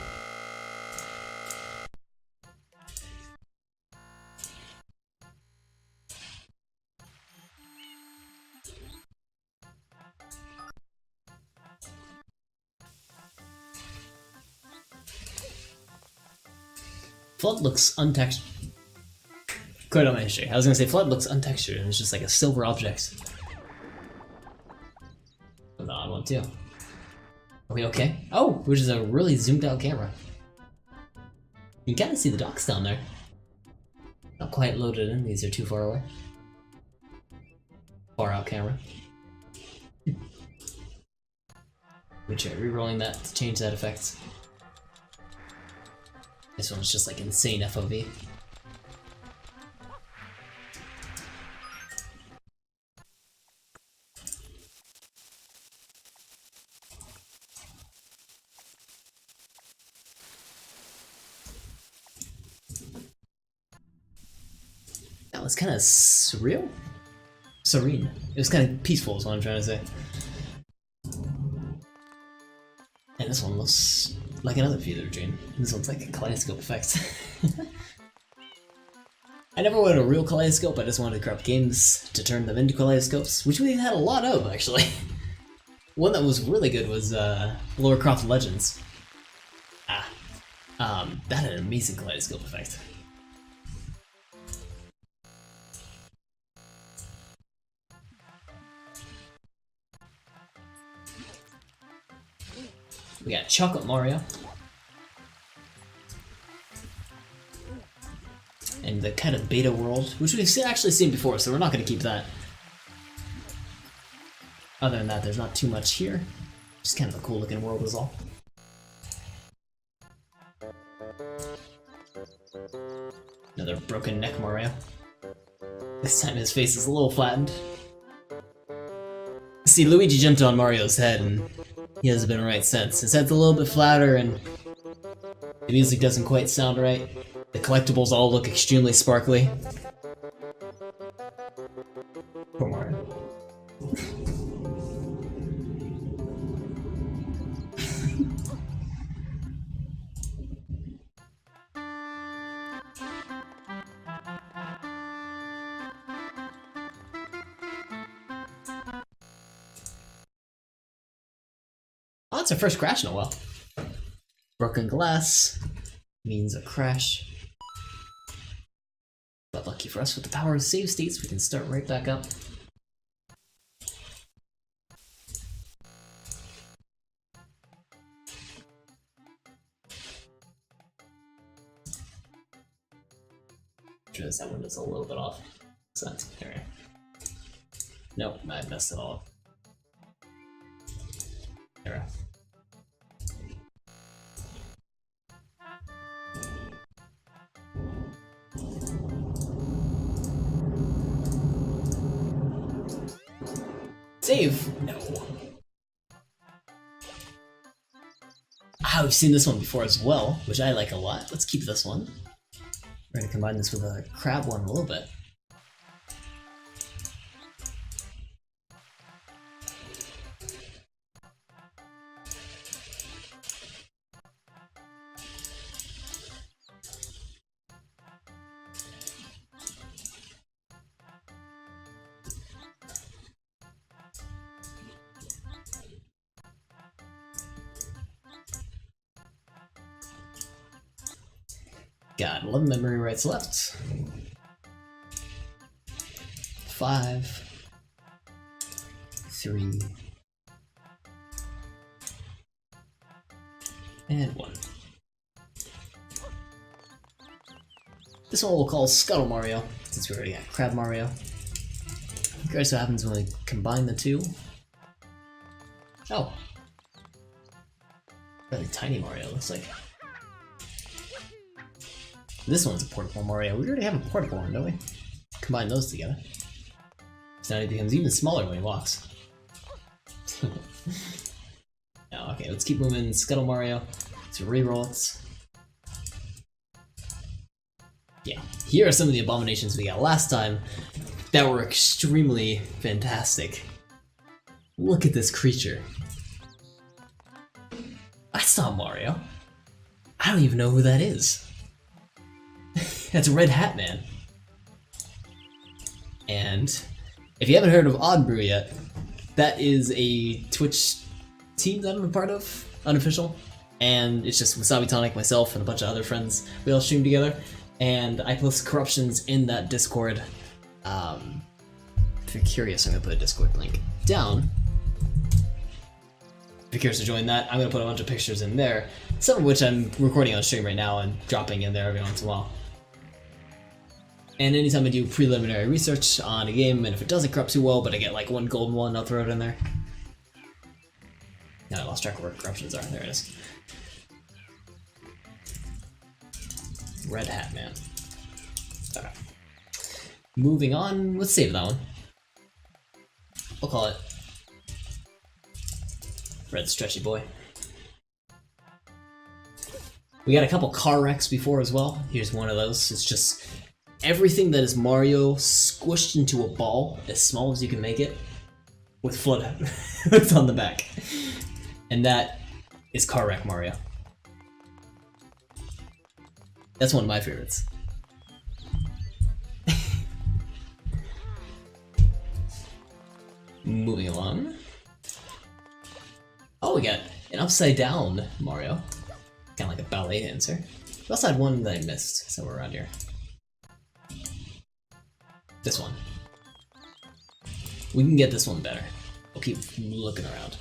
Flood looks untextured. Quite on my history. I was gonna say Flood looks untextured and it's just like a silver object. An odd one too. Are we okay? Oh, which is a really zoomed out camera. You can kind of see the docks down there. Not quite loaded in, these are too far away. Far out camera. We try re-rolling that to change that effect. This one's just like insane FOV. That was kind of surreal? Serene. It was kind of peaceful is what I'm trying to say. And this one looks like another feather dream. This one's like a kaleidoscope effect. I never wanted a real kaleidoscope, I just wanted to corrupt games to turn them into kaleidoscopes, which we had a lot of, actually. One that was really good was Lara Croft Legends. That had an amazing kaleidoscope effect. We got Chocolate Mario. And the kind of beta world, which we've actually seen before, so we're not going to keep that. Other than that, there's not too much here. Just kind of a cool looking world is all. Another broken neck Mario. This time his face is a little flattened. See, Luigi jumped on Mario's head and he hasn't been right since. His head's a little bit flatter and the music doesn't quite sound right. The collectibles all look extremely sparkly. Poor Mario. Oh, that's our first crash in a while. Broken glass means a crash. But lucky for us, with the power of save states, we can start right back up. apologize, that window's a little bit off. It's not alright. Nope, I messed it all up. There. Save! No. Ah, we've seen this one before as well, which I like a lot. Let's keep this one. We're gonna combine this with a crab one a little bit. Got 11 memory rights left. 5, 3, and 1. This one we'll call Scuttle Mario, since we already got Crab Mario. Curious what happens when we combine the two. Oh. Really tiny Mario, looks like. This one's a portable Mario. We already have a portable one, don't we? Combine those together. So now he becomes even smaller when he walks. Now, okay, let's keep moving. Scuttle Mario. Let's reroll it. Yeah, here are some of the abominations we got last time that were extremely fantastic. Look at this creature. That's not Mario. I don't even know who that is. That's Red Hat Man. And if you haven't heard of Odd Brew yet, that is a Twitch team that I'm a part of, unofficial. And it's just Wasabi Tonic, myself, and a bunch of other friends. We all stream together, and I post corruptions in that Discord. If you're curious, I'm gonna put a Discord link down. If you're curious to join that, I'm gonna put a bunch of pictures in there, some of which I'm recording on stream right now and dropping in there every once in a while. And anytime I do preliminary research on a game, and if it doesn't corrupt too well, but I get like one golden one, I'll throw it in there. Now I lost track of where corruptions are. There it is. Red Hat Man. Okay. Moving on, let's save that one. We'll call it Red Stretchy Boy. We got a couple car wrecks before as well. Here's one of those. It's just everything that is Mario squished into a ball as small as you can make it with floodouts on the back. And that is Car Wreck Mario. That's one of my favorites. Moving along. Oh, we got an upside down Mario. Kind of like a ballet dancer. We also had one that I missed somewhere around here. This one. We can get this one better. We'll keep looking around.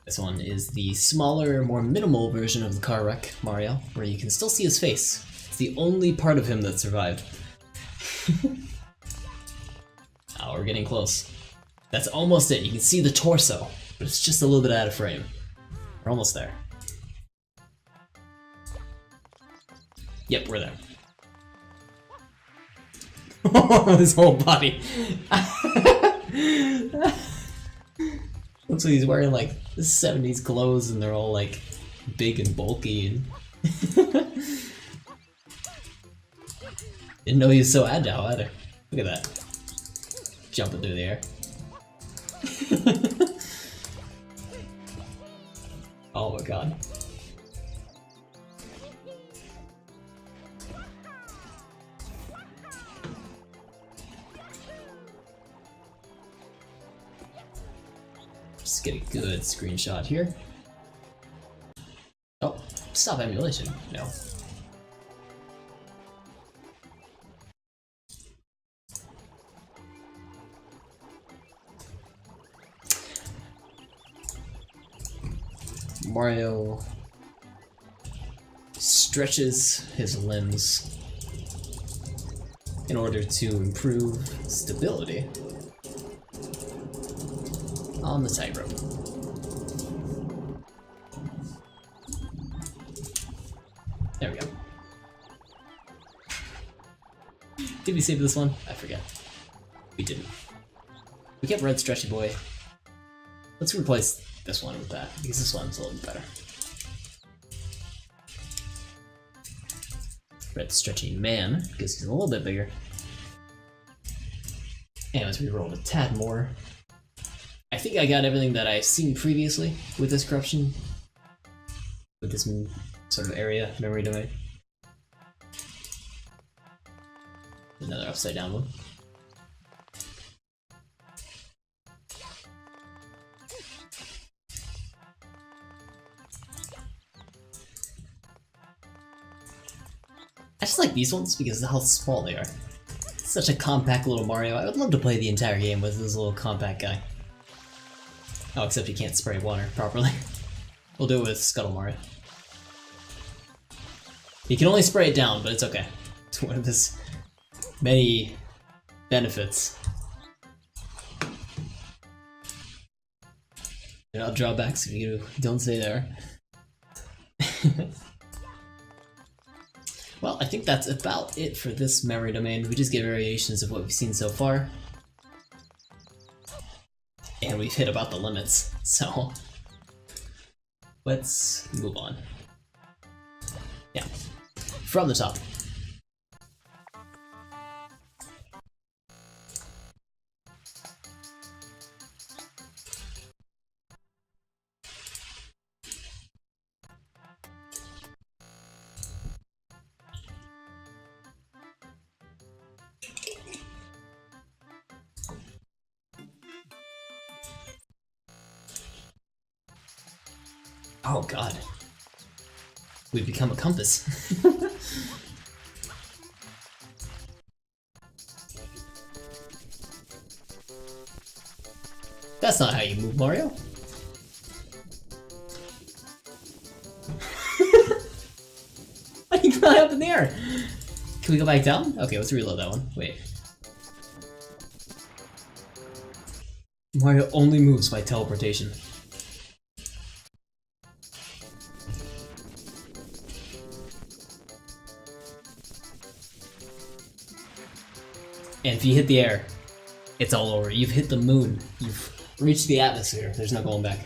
This one is the smaller, more minimal version of the Car Wreck Mario, where you can still see his face. It's the only part of him that survived. Oh, we're getting close. That's almost it. You can see the torso, but it's just a little bit out of frame. We're almost there. Yep, we're there. His whole body. Looks like he's wearing like 70s clothes and they're all like big and bulky and didn't know he was so agile either. Look at that. Jumping through the air. Oh my god. Just get a good screenshot here. Oh, stop emulation. No. Mario stretches his limbs in order to improve stability on the tightrope. There we go. Did we save this one? I forget. We didn't. We kept Red Stretchy Boy. Let's replace this one with that, because this one's a little bit better. Red Stretchy Man, because he's a little bit bigger. And as we rolled a tad more, I think I got everything that I've seen previously with this corruption. With this sort of area, memory domain. Another upside down one. I just like these ones because of how small they are. It's such a compact little Mario. I would love to play the entire game with this little compact guy. Oh, except you can't spray water properly. We'll do it with Scuttle Mario. You can only spray it down, but it's okay. It's one of his many benefits. There are drawbacks if you don't stay there. Well, I think that's about it for this memory domain. We just get variations of what we've seen so far. And we've hit about the limits, so let's move on. Yeah, from the top. Oh god. We've become a compass. That's not how you move, Mario. Why are you flying up in the air? Can we go back down? Okay, let's reload that one. Wait. Mario only moves by teleportation. And if you hit the air, it's all over. You've hit the moon. You've reached the atmosphere. There's no going back.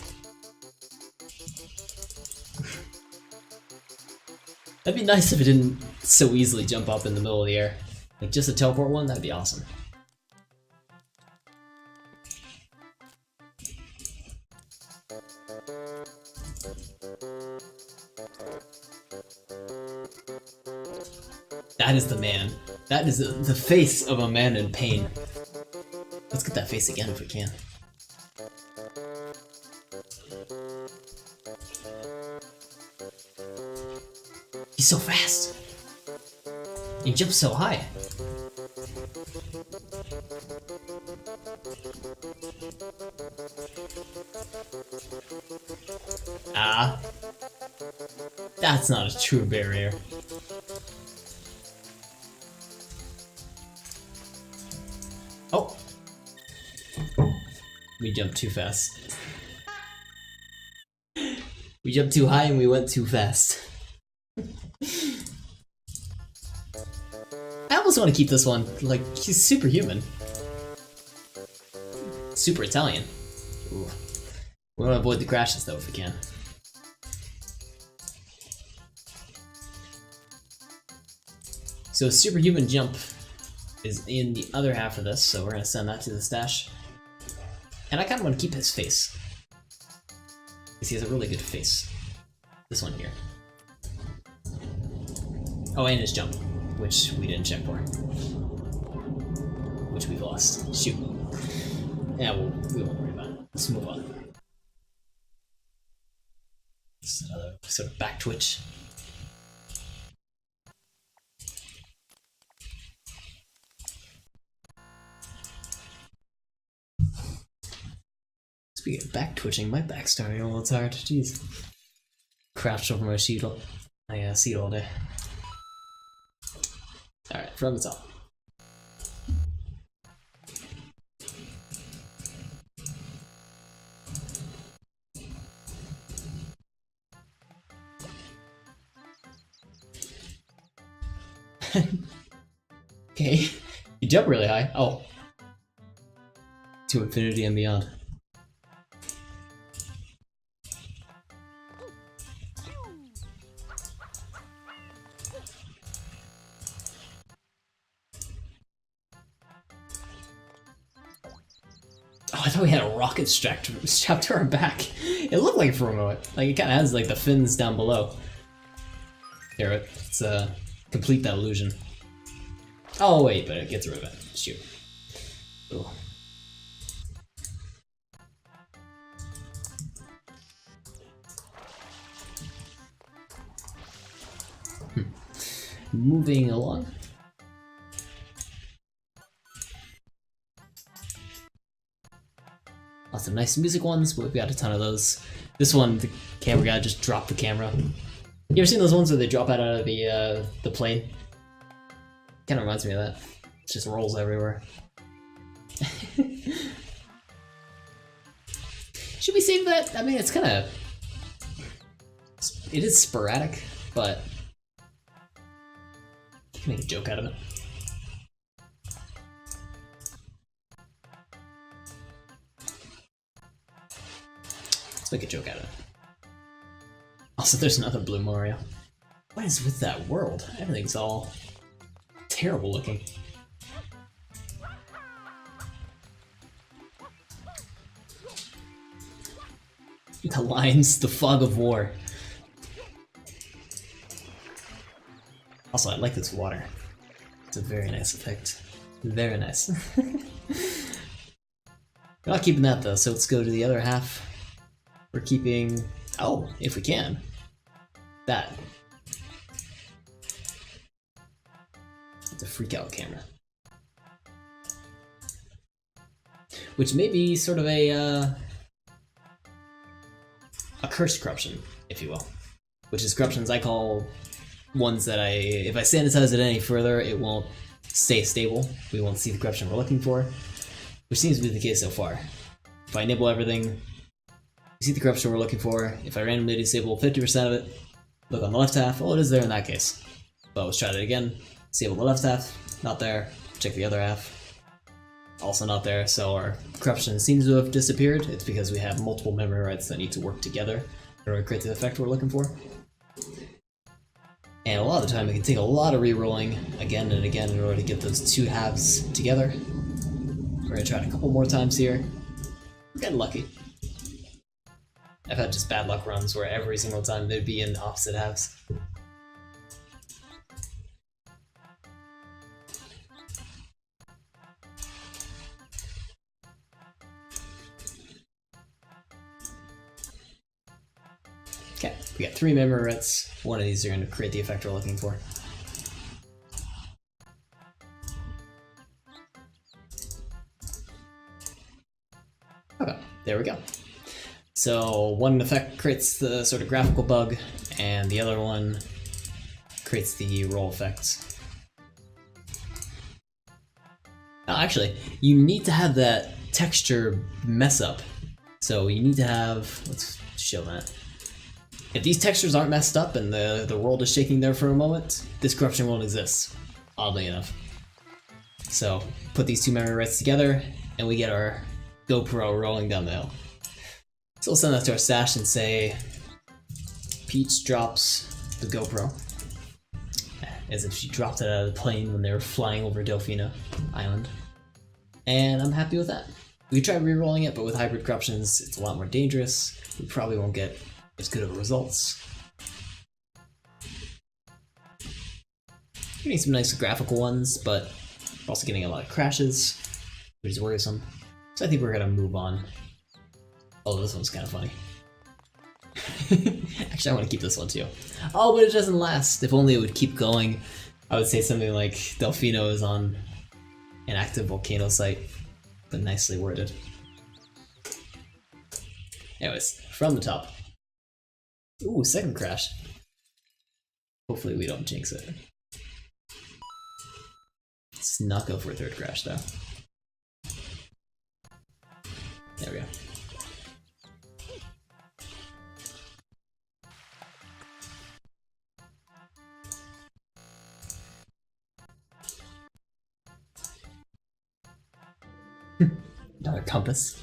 That'd be nice if it didn't so easily jump up in the middle of the air. Like just a teleport one, that'd be awesome. That is the man. That is the face of a man in pain. Let's get that face again if we can. He's so fast. He jumps so high. Ah. That's not a true barrier. Oh! We jumped too fast. We jumped too high and we went too fast. I almost want to keep this one, like, he's superhuman. Super Italian. Ooh. We want to avoid the crashes though if we can. So a superhuman jump is in the other half of this, so we're gonna send that to the stash. And I kinda wanna keep his face, because he has a really good face. This one here. Oh, and his jump, which we didn't check for. Which we lost. Shoot. Yeah, we won't worry about it. Let's move on. Just another sort of back twitch. Speaking of back twitching, my back's starting all tired. Jeez. Crouched over my shield. I see it all day. Alright, from the top. Okay, you jump really high. Oh. To infinity and beyond. Oh, I thought we had a rocket strapped to our back. It looked like it for a moment. Like, it kind of has, like, the fins down below. Here, let's complete that illusion. Oh, wait, but it gets rid of it. Shoot. Ooh. Moving along. Lots of nice music ones, but we've got a ton of those. This one, the camera guy just dropped the camera. You ever seen those ones where they drop out of the plane? Kind of reminds me of that. It just rolls everywhere. Should we save that? I mean, it's kind of... It is sporadic, but... You can make a joke out of it. Let's make a joke out of it. Also, there's another blue Mario. What is with that world? Everything's all terrible looking. The lines, the fog of war. Also, I like this water. It's a very nice effect. Very nice. We're not keeping that though, so let's go to the other half. We're keeping... Oh, if we can. That. It's a freak out camera. Which may be sort of a cursed corruption, if you will. Which is corruptions I call ones that if I sanitize it any further, it won't stay stable. We won't see the corruption we're looking for. Which seems to be the case so far. If I nibble everything, we see the corruption we're looking for. If I randomly disable 50% of it, look on the left half, oh, it is there in that case. But let's try that again. Disable the left half, not there. Check the other half. Also not there, so our corruption seems to have disappeared. It's because we have multiple memory writes that need to work together in order to create the effect we're looking for. And a lot of the time it can take a lot of re-rolling again and again in order to get those two halves together. We're gonna try it a couple more times here. We're getting lucky. I've had just bad luck runs where every single time they'd be in opposite halves. Okay, we got 3 memory writes. One of these are going to create the effect we're looking for. Okay, there we go. So one effect creates the sort of graphical bug, and the other one creates the roll effect. Oh, actually, you need to have that texture mess up. So you need to have, let's show that. If these textures aren't messed up and the world is shaking there for a moment, this corruption won't exist, oddly enough. So put these 2 memory writes together, and we get our GoPro rolling down the hill. So we'll send that to our stash and say, Peach drops the GoPro. As if she dropped it out of the plane when they were flying over Delfino Island. And I'm happy with that. We tried re-rolling it, but with hybrid corruptions, it's a lot more dangerous. We probably won't get as good of results. Getting some nice graphical ones, but we're also getting a lot of crashes, which is worrisome. So I think we're gonna move on. Oh, this one's kind of funny. Actually, I want to keep this one too. Oh, but it doesn't last. If only it would keep going. I would say something like Delfino is on an active volcano site, but nicely worded. Anyways, from the top. Ooh, second crash. Hopefully we don't jinx it. Let's not go for a third crash though. There we go. Another compass.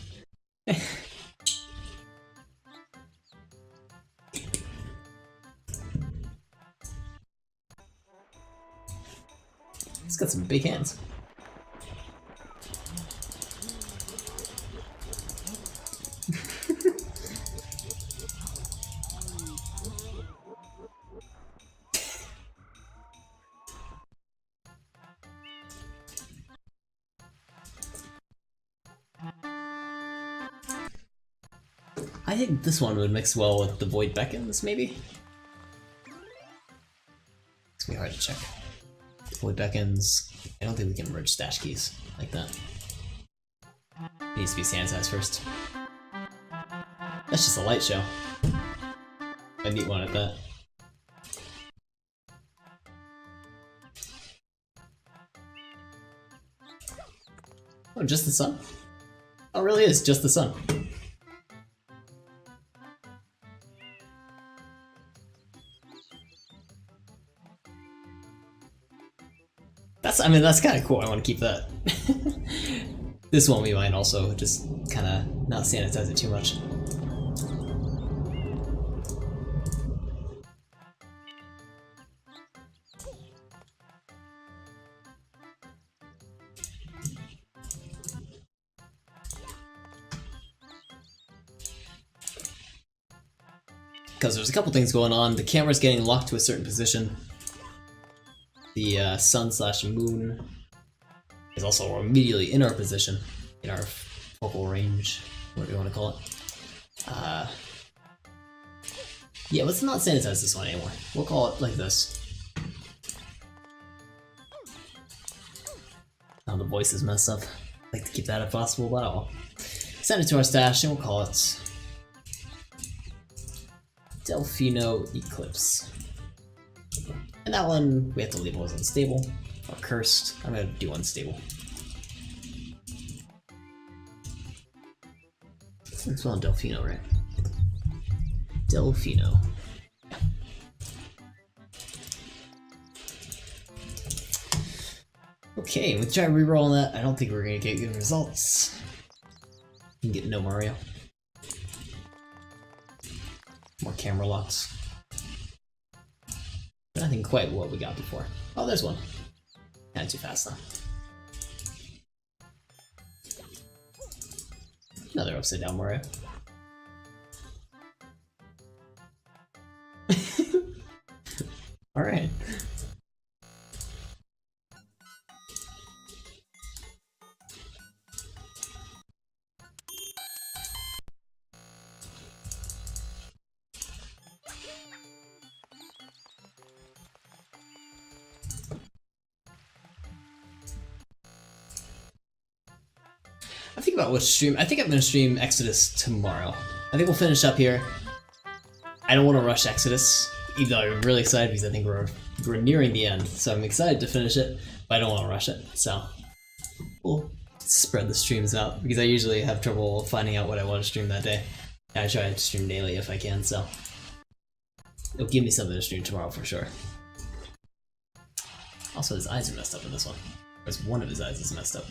It's got some big hands. I think this one would mix well with the Void Beckons, maybe? It's gonna be hard to check. Void Beckons. I don't think we can merge stash keys like that. It needs to be sanitized first. That's just a light show. A neat one at that. Oh, just the sun? Oh, it really is just the sun. I mean, that's kind of cool. I want to keep that. This one we might also just kind of not sanitize it too much. Because there's a couple things going on. The camera's getting locked to a certain position. The sun/moon is also immediately in our position, in our focal range, whatever you want to call it. Yeah, let's not sanitize this one anymore. We'll call it like this. Now the voice is messed up. I'd like to keep that if possible, but oh well. Send it to our stash and we'll call it Delphino Eclipse. And that one, we have to label as unstable, or cursed. I'm gonna do unstable. It's spelled Delphino, right? Delphino. Yeah. Okay, we try rerolling that. I don't think we're gonna get good results. You can get no Mario. More camera locks. Nothing quite what we got before. Oh, there's one. Kinda too fast though. Another upside down Mario. Alright. I think about which stream. I think I'm gonna stream Exodus tomorrow. I think we'll finish up here. I don't want to rush Exodus, even though I'm really excited because I think we're nearing the end. So I'm excited to finish it, but I don't want to rush it. So we'll spread the streams out because I usually have trouble finding out what I want to stream that day. I try to stream daily if I can, so it'll give me something to stream tomorrow for sure. Also, his eyes are messed up in this one. Or one of his eyes is messed up.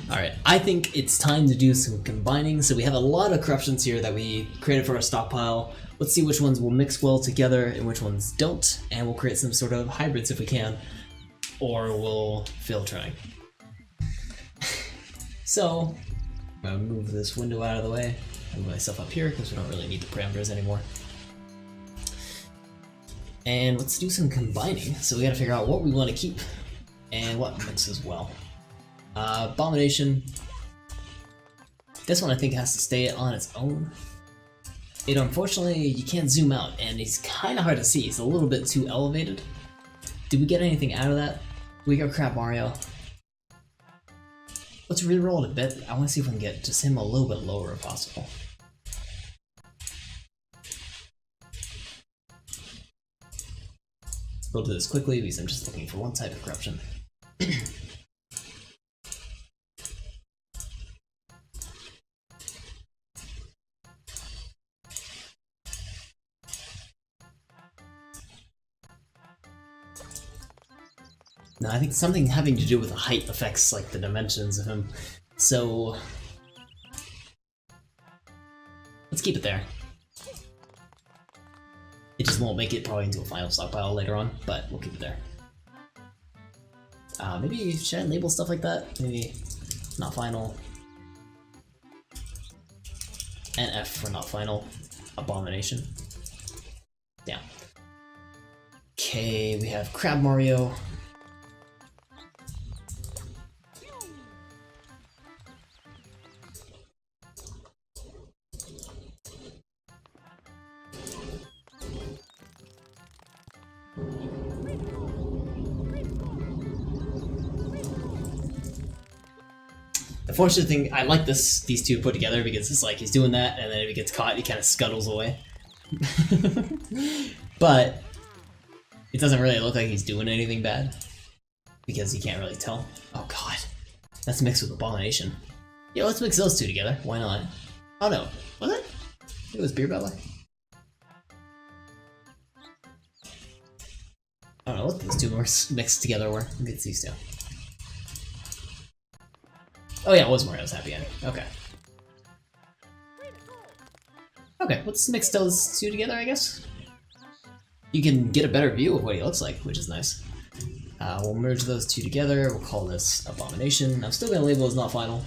Alright, I think it's time to do some combining. So we have a lot of corruptions here that we created for our stockpile. Let's see which ones will mix well together and which ones don't, and we'll create some sort of hybrids if we can, or we'll fail trying. So, I'm gonna move this window out of the way, move myself up here because we don't really need the parameters anymore. And let's do some combining. So we gotta figure out what we want to keep and what mixes well. Abomination. This one I think has to stay on its own. It unfortunately, you can't zoom out and he's kind of hard to see. He's a little bit too elevated. Did we get anything out of that? We got crap Mario. Let's reroll it a bit. I want to see if we can get just him a little bit lower if possible. We'll do this quickly because I'm just looking for one type of corruption. No, I think something having to do with the height affects like the dimensions of him. So let's keep it there. It just won't make it probably into a final stockpile later on, but we'll keep it there. Maybe should I label stuff like that? Maybe not final. NF for not final. Abomination. Yeah. Okay, we have Crab Mario. The fortunate thing, I like these two put together because it's like he's doing that, and then if he gets caught, he kind of scuttles away. But it doesn't really look like he's doing anything bad because you can't really tell. Oh god, that's mixed with Abomination. Yeah, let's mix those two together. Why not? Oh no, was it? It was Beer Belly. I don't know what those two mixed together were. Maybe it's these two. Oh yeah, it was Mario's happy ending. Okay. Okay, let's mix those two together, I guess. You can get a better view of what he looks like, which is nice. We'll merge those two together. We'll call this Abomination. I'm still going to label as not final.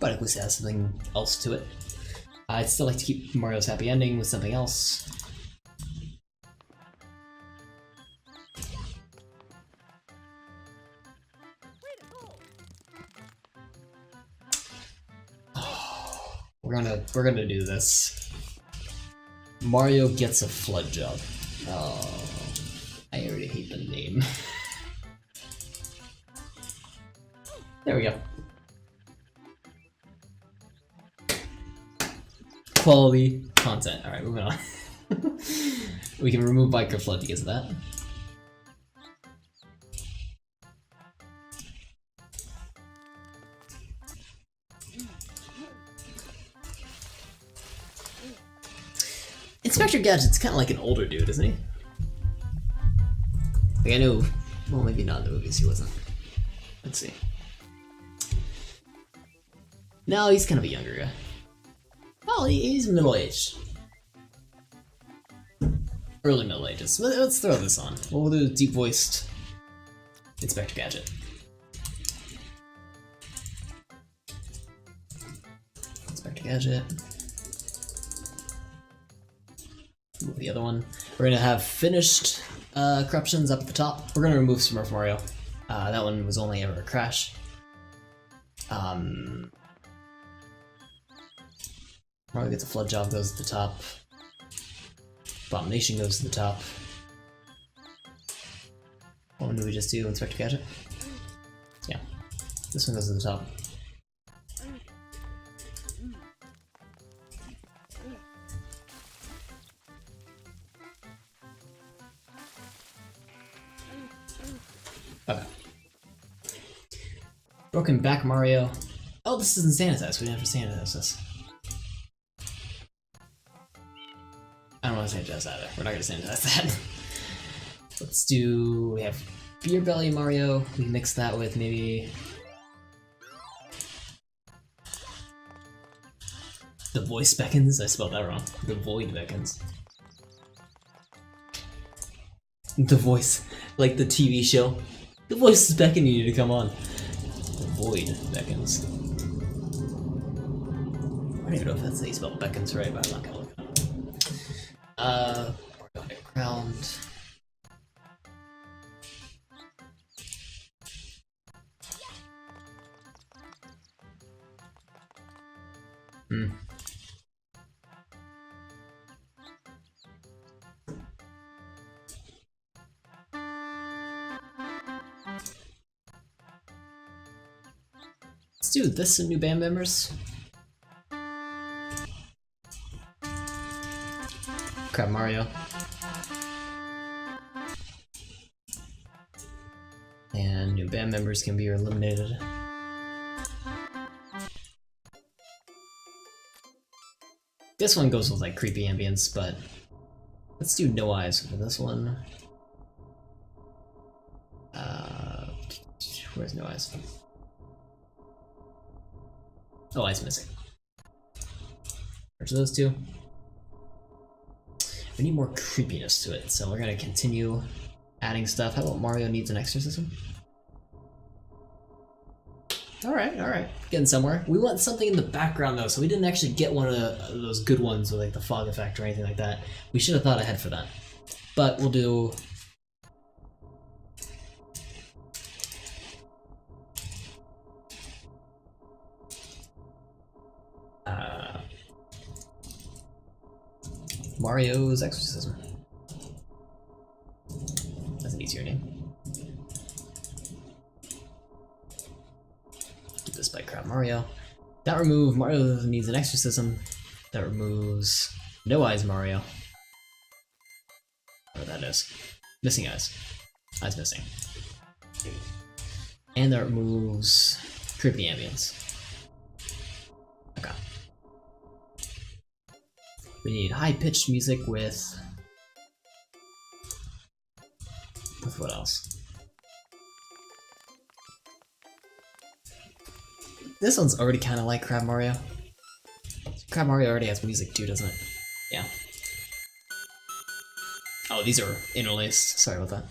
But at least it has something else to it. I'd still like to keep Mario's happy ending with something else. We're gonna do this. Mario gets a flood job. Oh, I already hate the name. There we go. Quality content. Alright, moving on. We can remove Biker Flood because of that. Inspector Gadget's kind of like an older dude, isn't he? Like I know, well maybe not in the movies he wasn't. Let's see. No, he's kind of a younger guy. Well, he's middle-aged. Early Middle Ages. Let's throw this on. We'll do deep-voiced Inspector Gadget. Inspector Gadget. Move the other one. We're gonna have finished corruptions up at the top. We're gonna remove Smurf Mario. That one was only ever a crash. Mario gets a flood job, goes to the top. Abomination goes to the top. What one do we just do? Inspector Gadget? Yeah. This one goes to the top. Okay. Broken back Mario. Oh, this isn't sanitized. We didn't have to sanitize this. I don't want to sanitize that either. We're not going to sanitize that. Let's do... We have Beer Belly Mario. We mix that with maybe... The voice beckons? I spelled that wrong. The void beckons. The voice. Like the TV show. The voice is beckoning you to come on. The void beckons. I don't even know if that's how you spell beckons right, but I'm not gonna look it up. We're going to ground. Let's do this in new band members. Crab Mario. And new band members can be eliminated. This one goes with like creepy ambience, but let's do no eyes for this one. Where's no eyes? Oh, eyes missing. Where's those two? We need more creepiness to it, so we're gonna continue adding stuff. How about Mario needs an exorcism? Alright. Getting somewhere. We want something in the background though, so we didn't actually get one of those good ones with like the fog effect or anything like that. We should have thought ahead for that. But we'll do... Mario's Exorcism. That's an easier name. Do this by Crab Mario. That removes Mario needs an exorcism. That removes no eyes Mario. Whatever that is. Missing eyes. Eyes missing. And that removes creepy ambience. Okay. We need high-pitched music with what else? This one's already kind of like Crab Mario. Crab Mario already has music too, doesn't it? Yeah. Oh, these are interlaced. Sorry about that.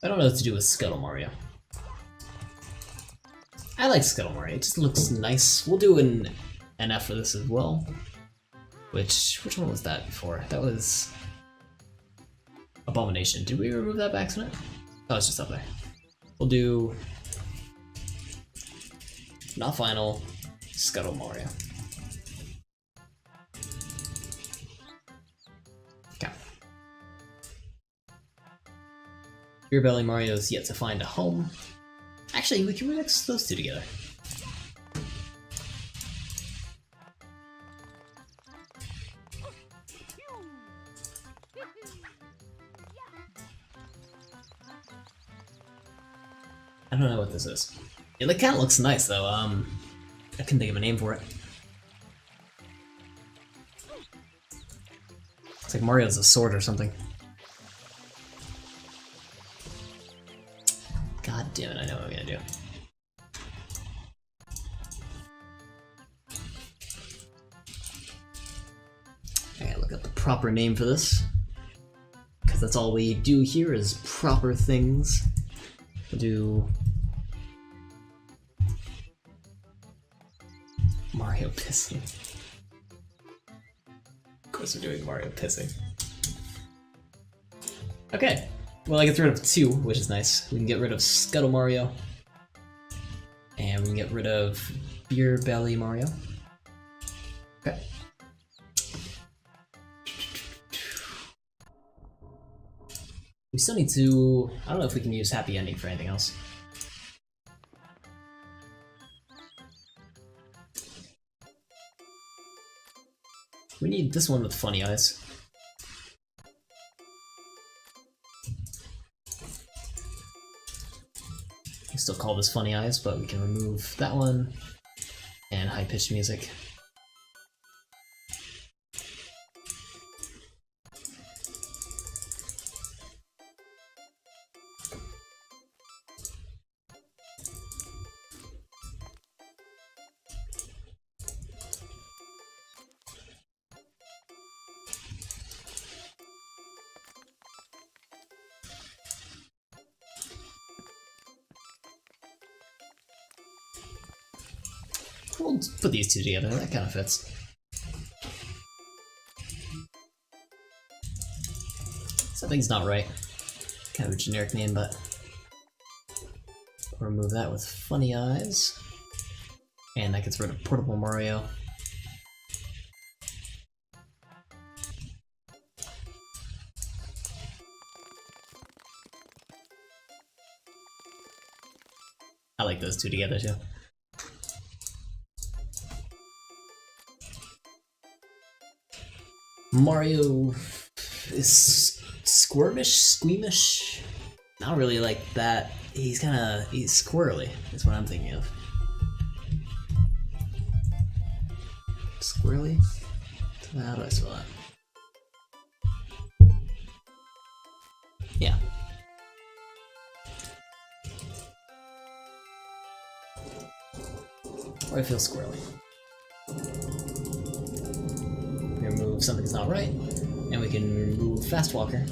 I don't know what to do with Scuttle Mario. I like Scuttle Mario, it just looks nice. We'll do an NF for this as well. Which one was that before? That was... Abomination. Did we remove that by accident? Oh, it's just up there. We'll do... Not final, Scuttle Mario. Okay. Beer Belly Mario is yet to find a home. Actually, we can remix those two together. I don't know what this is. It kind of looks nice though. I couldn't think of a name for it. It's like Mario's a sword or something. God damn it, I know what I'm gonna do. I gotta look up the proper name for this. Because that's all we do here is proper things. We'll do... Mario pissing. Of course we're doing Mario pissing. Okay. Well, I get rid of two, which is nice. We can get rid of Scuttle Mario. And we can get rid of Beer Belly Mario. Okay. We still need to... I don't know if we can use Happy Ending for anything else. We need this one with funny eyes. We still call this funny eyes, but we can remove that one and high-pitched music. We'll put these two together, that kind of fits. Something's not right. Kind of a generic name, but... We'll remove that with funny eyes. And that gets rid of Portable Mario. I like those two together too. Mario is squeamish. Not really like that. He's squirrely, is what I'm thinking of. Squirrely? How do I spell that? Yeah. Or I feel squirrely. Remove something that's not right, and we can remove Fast Walker.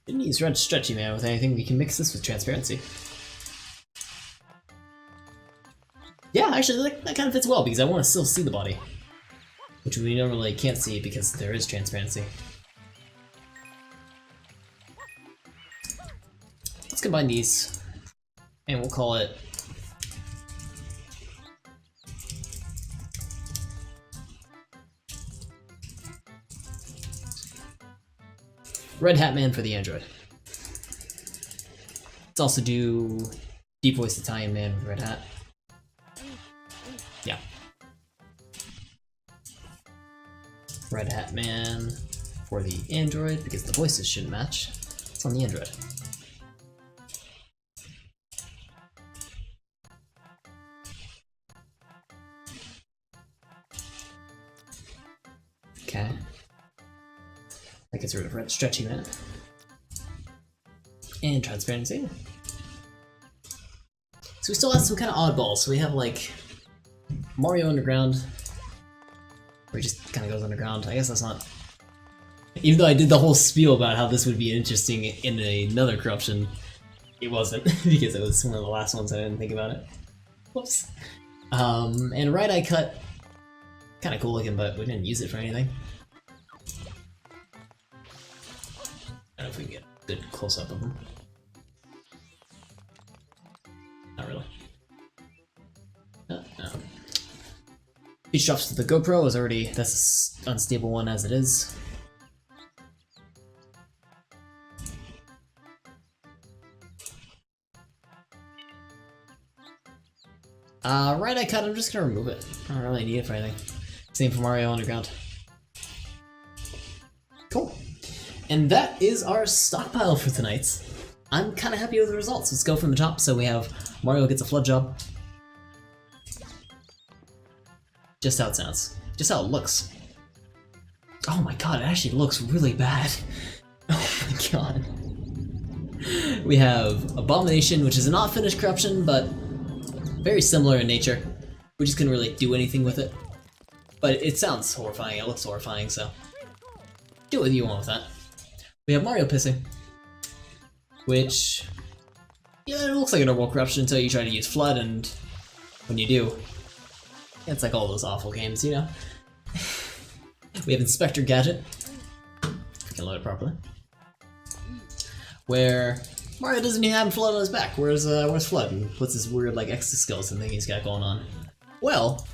Didn't use Red Stretchy Man with anything. We can mix this with Transparency. Yeah, actually, that kind of fits well because I want to still see the body, which we normally can't see because there is Transparency. Let's combine these, and we'll call it Red Hat Man for the Android. Let's also do Deep Voice Italian Man with Red Hat. Yeah. Red Hat Man for the Android, because the voices shouldn't match. It's on the Android. Okay. That gets rid of Red Stretchy Man. And Transparency. So we still have some kind of oddballs. So we have like Mario Underground, where he just kind of goes underground. I guess that's not... Even though I did the whole spiel about how this would be interesting in another corruption, it wasn't, because it was one of the last ones I didn't think about it. Whoops. And Right Eye Cut, kind of cool looking, but we didn't use it for anything. I don't know if we can get a good close-up of him. Not really. No. Peach drops to the GoPro is already, that's an unstable one as it is. Right Eye Cut, I'm just gonna remove it. I don't really need it for anything. Same for Mario Underground. Cool. And that is our stockpile for tonight. I'm kind of happy with the results. Let's go from the top. So we have Mario gets a flood job. Just how it sounds. Just how it looks. Oh my god, it actually looks really bad. Oh my god. We have Abomination, which is a not finished corruption, but very similar in nature. We just couldn't really do anything with it. But it sounds horrifying, it looks horrifying, so do what you want with that. We have Mario pissing, which, yeah, it looks like a normal corruption until you try to use Flood, and when you do, it's like all those awful games, you know? We have Inspector Gadget, if we can load it properly, where Mario doesn't even have Flood on his back. Where's Flood? And what's this weird, like, exoskeleton thing he's got going on? Well,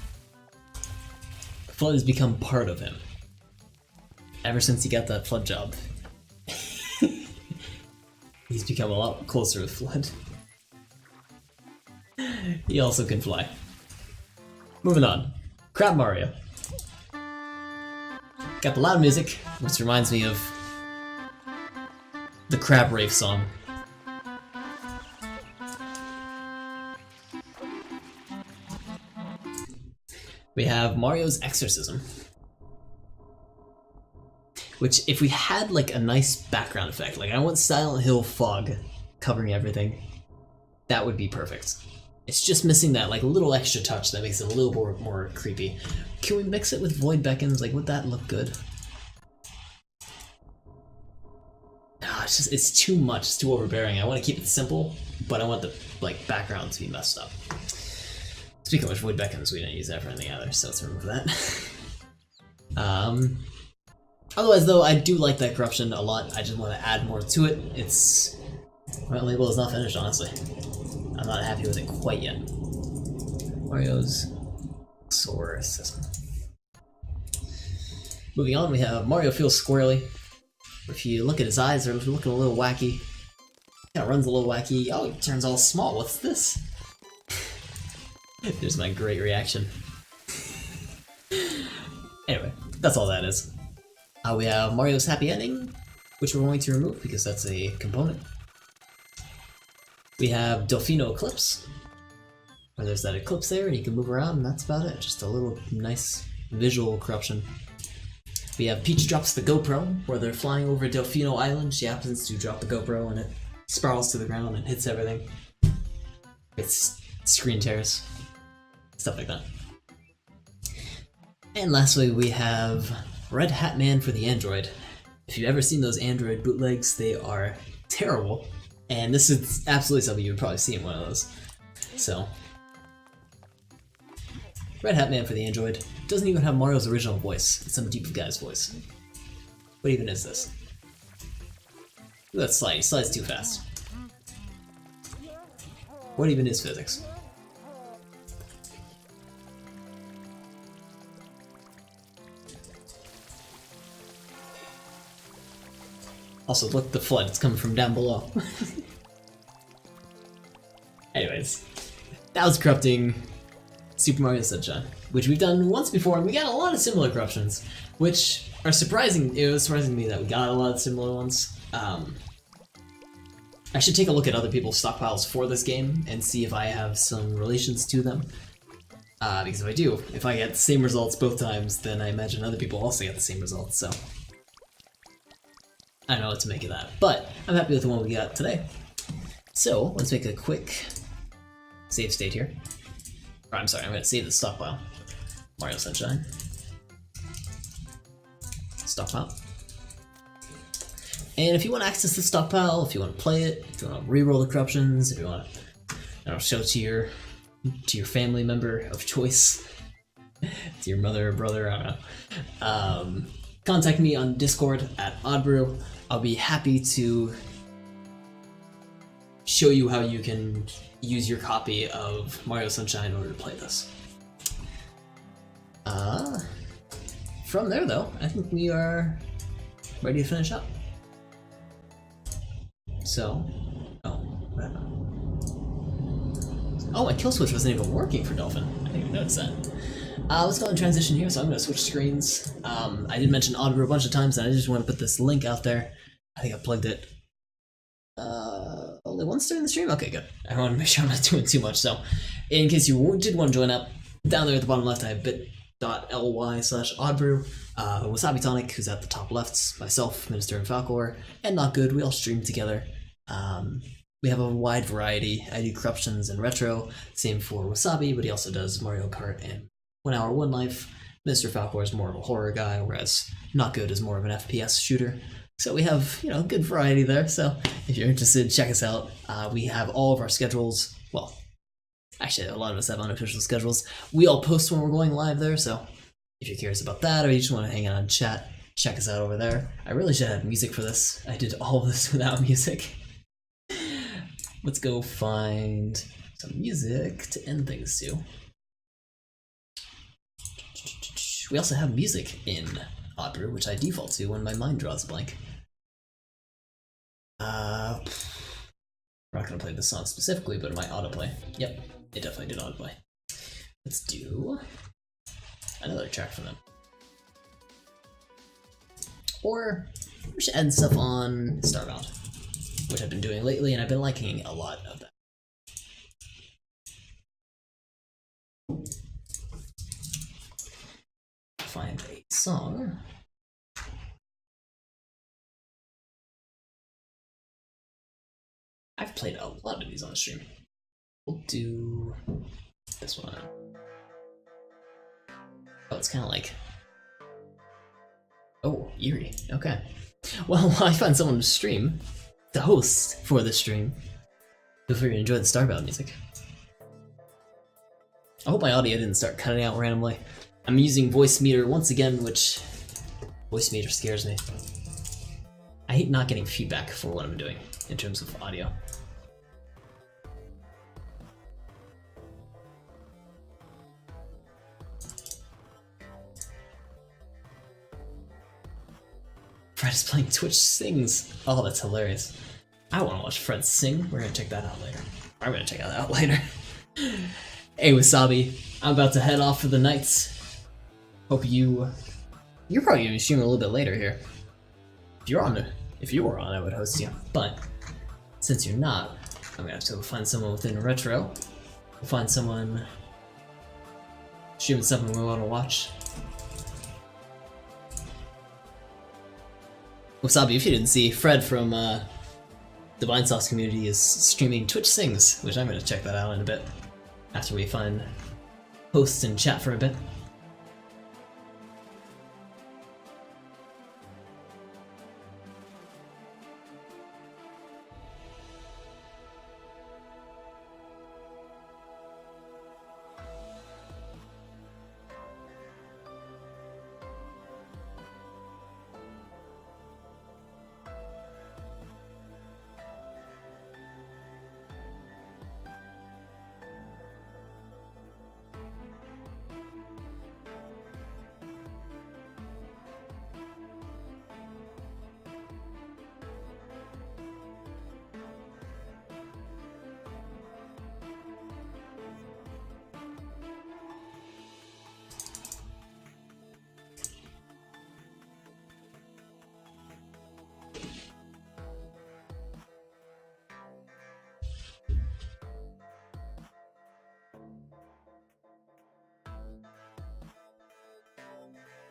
Flood has become part of him. Ever since he got that Flood job. He's become a lot closer with Flood. He also can fly. Moving on. Crab Mario. Got the loud music, which reminds me of the Crab Rave song. We have Mario's Exorcism. Which, if we had like a nice background effect, like I want Silent Hill fog covering everything, that would be perfect. It's just missing that like little extra touch that makes it a little more creepy. Can we mix it with Void Beckons? Like, would that look good? No, it's too much. It's too overbearing. I want to keep it simple, but I want the like background to be messed up. Speaking of which, Void Beckons, we didn't use that for anything either, so let's remove that. Otherwise, though, I do like that corruption a lot. I just want to add more to it. It's... my label is not finished, honestly. I'm not happy with it quite yet. Mario's solar system. Moving on, we have Mario feels squirrely. If you look at his eyes, they're looking a little wacky. Kind of runs a little wacky. Oh, he turns all small. What's this? There's my great reaction. Anyway, that's all that is. We have Mario's happy ending, which we're going to remove because that's a component. We have Delfino Eclipse, where there's that eclipse there and you can move around, and that's about it. Just a little nice visual corruption. We have Peach drops the GoPro, where they're flying over Delfino Island. She happens to drop the GoPro and it spirals to the ground and hits everything. It's screen tears, stuff like that. And lastly, we have Red Hat Man for the Android. If you've ever seen those Android bootlegs, they are terrible. And this is absolutely something you would probably see in one of those. So, Red Hat Man for the Android doesn't even have Mario's original voice. It's some deep guy's voice. What even is this? Look at that slide. He slides too fast. What even is physics? Also, look, the flood. It's coming from down below. Anyways, that was corrupting Super Mario Sunshine, which we've done once before, and we got a lot of similar corruptions, which are surprising. It was surprising to me that we got a lot of similar ones. I should take a look at other people's stockpiles for this game and see if I have some relations to them. Because if I do, if I get the same results both times, then I imagine other people also get the same results, so I don't know what to make of that. But I'm happy with the one we got today. So let's make a quick save state here. Or, I'm sorry, I'm going to save the stockpile. Mario Sunshine. Stockpile. And if you want to access the stockpile, if you want to play it, if you want to reroll the corruptions, if you want to, I don't know, show it to your family member of choice, to your mother or brother, I don't know, contact me on Discord at Oddbrew. I'll be happy to show you how you can use your copy of Mario Sunshine in order to play this. From there, though, I think we are ready to finish up. So, oh, my kill switch wasn't even working for Dolphin. I didn't even notice that. Let's go and transition here, so I'm going to switch screens. I did mention Oddbrew a bunch of times, and I just want to put this link out there. I think I plugged it only once during the stream? Okay, good. I want to make sure I'm not doing too much, so in case you did want to join up, down there at the bottom left I have bit.ly/Oddbrew, Wasabi Tonic, who's at the top left, myself, Minister and Falcor, and Not Good. We all stream together. We have a wide variety. I do corruptions and retro, same for Wasabi, but he also does Mario Kart and 1 Hour 1 Life. Mr. Falcor is more of a horror guy, whereas Not Good is more of an FPS shooter. So we have, you know, a good variety there. So if you're interested, check us out. We have all of our schedules. Well, actually, a lot of us have unofficial schedules. We all post when we're going live there. So if you're curious about that, or you just want to hang out and chat, check us out over there. I really should have music for this. I did all of this without music. Let's go find some music to end things to. We also have music in Oddbrew, which I default to when my mind draws a blank. We're not going to play this song specifically, but it might autoplay. Yep, it definitely did autoplay. Let's do another track from them. Or we should add stuff on Starbound, which I've been doing lately, and I've been liking a lot of that. Find a song. I've played a lot of these on the stream. We'll do this one. Oh, it's kind of like, oh, eerie. Okay. Well, while I find someone to stream, the host for the stream, feel free to enjoy the Starbound music. I hope my audio didn't start cutting out randomly. I'm using voice meter once again, which voice meter scares me. I hate not getting feedback for what I'm doing in terms of audio. Fred is playing Twitch Sings. Oh, that's hilarious. I want to watch Fred sing. We're gonna check that out later. I'm gonna check that out later. Hey, Wasabi. I'm about to head off for the night. Hope you're probably gonna be streaming a little bit later here. If you were on, I would host you. But since you're not, I'm gonna have to go find someone within Retro. We'll find someone streaming something we want to watch. Wasabi, if you didn't see, Fred from Divine Sauce community is streaming Twitch Sings, which I'm gonna check that out in a bit after we find hosts and chat for a bit.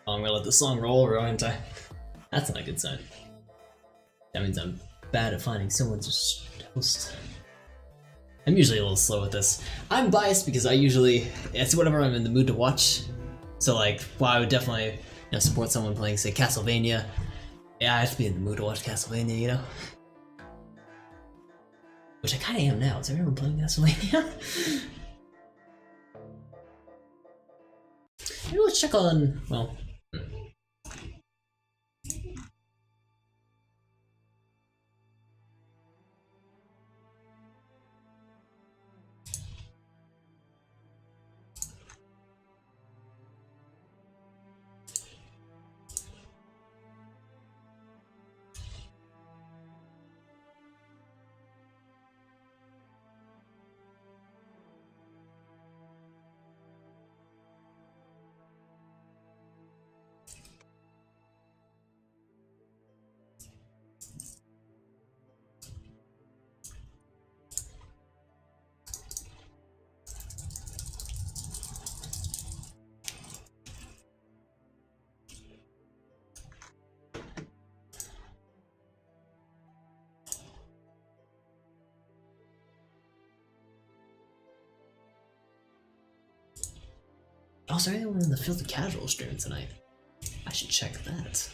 Oh, I'm gonna let the song roll, or aren't I? That's not a good sign. That means I'm bad at finding someone to host. I'm usually a little slow with this. I'm biased because it's whatever I'm in the mood to watch. So like, while I would definitely support someone playing, say, Castlevania, yeah, I have to be in the mood to watch Castlevania, you know? Which I kinda am now. Is everyone playing Castlevania? Maybe let's check on, well... Oh, is there anyone in the Filthy Casual stream tonight? I should check that.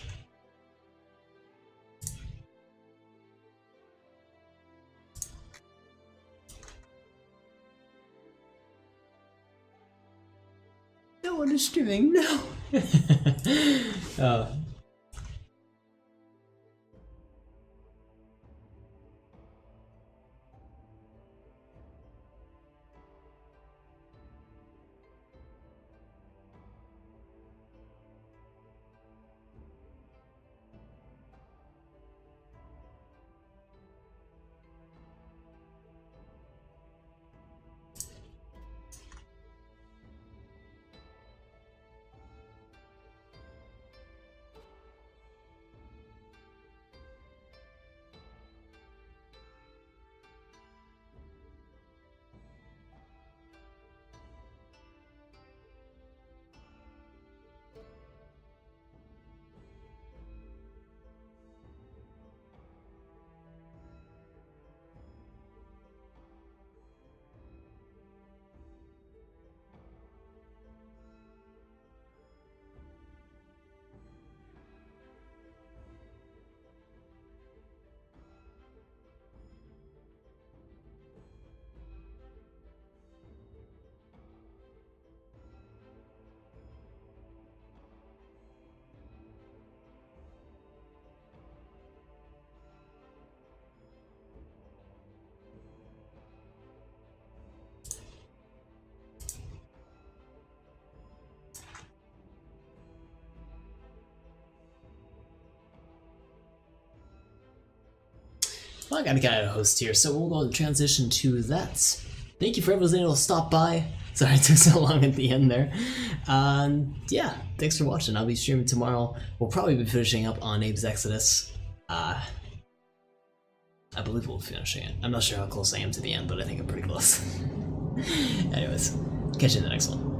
No one is streaming, no! Oh. Well, I gotta get out of host here, so we'll go and transition to that. Thank you for everyone who's able to stop by. Sorry it took so long at the end there. Yeah, thanks for watching. I'll be streaming tomorrow. We'll probably be finishing up on Abe's Exodus. I believe we'll be finishing it. I'm not sure how close I am to the end, but I think I'm pretty close. Anyways, catch you in the next one.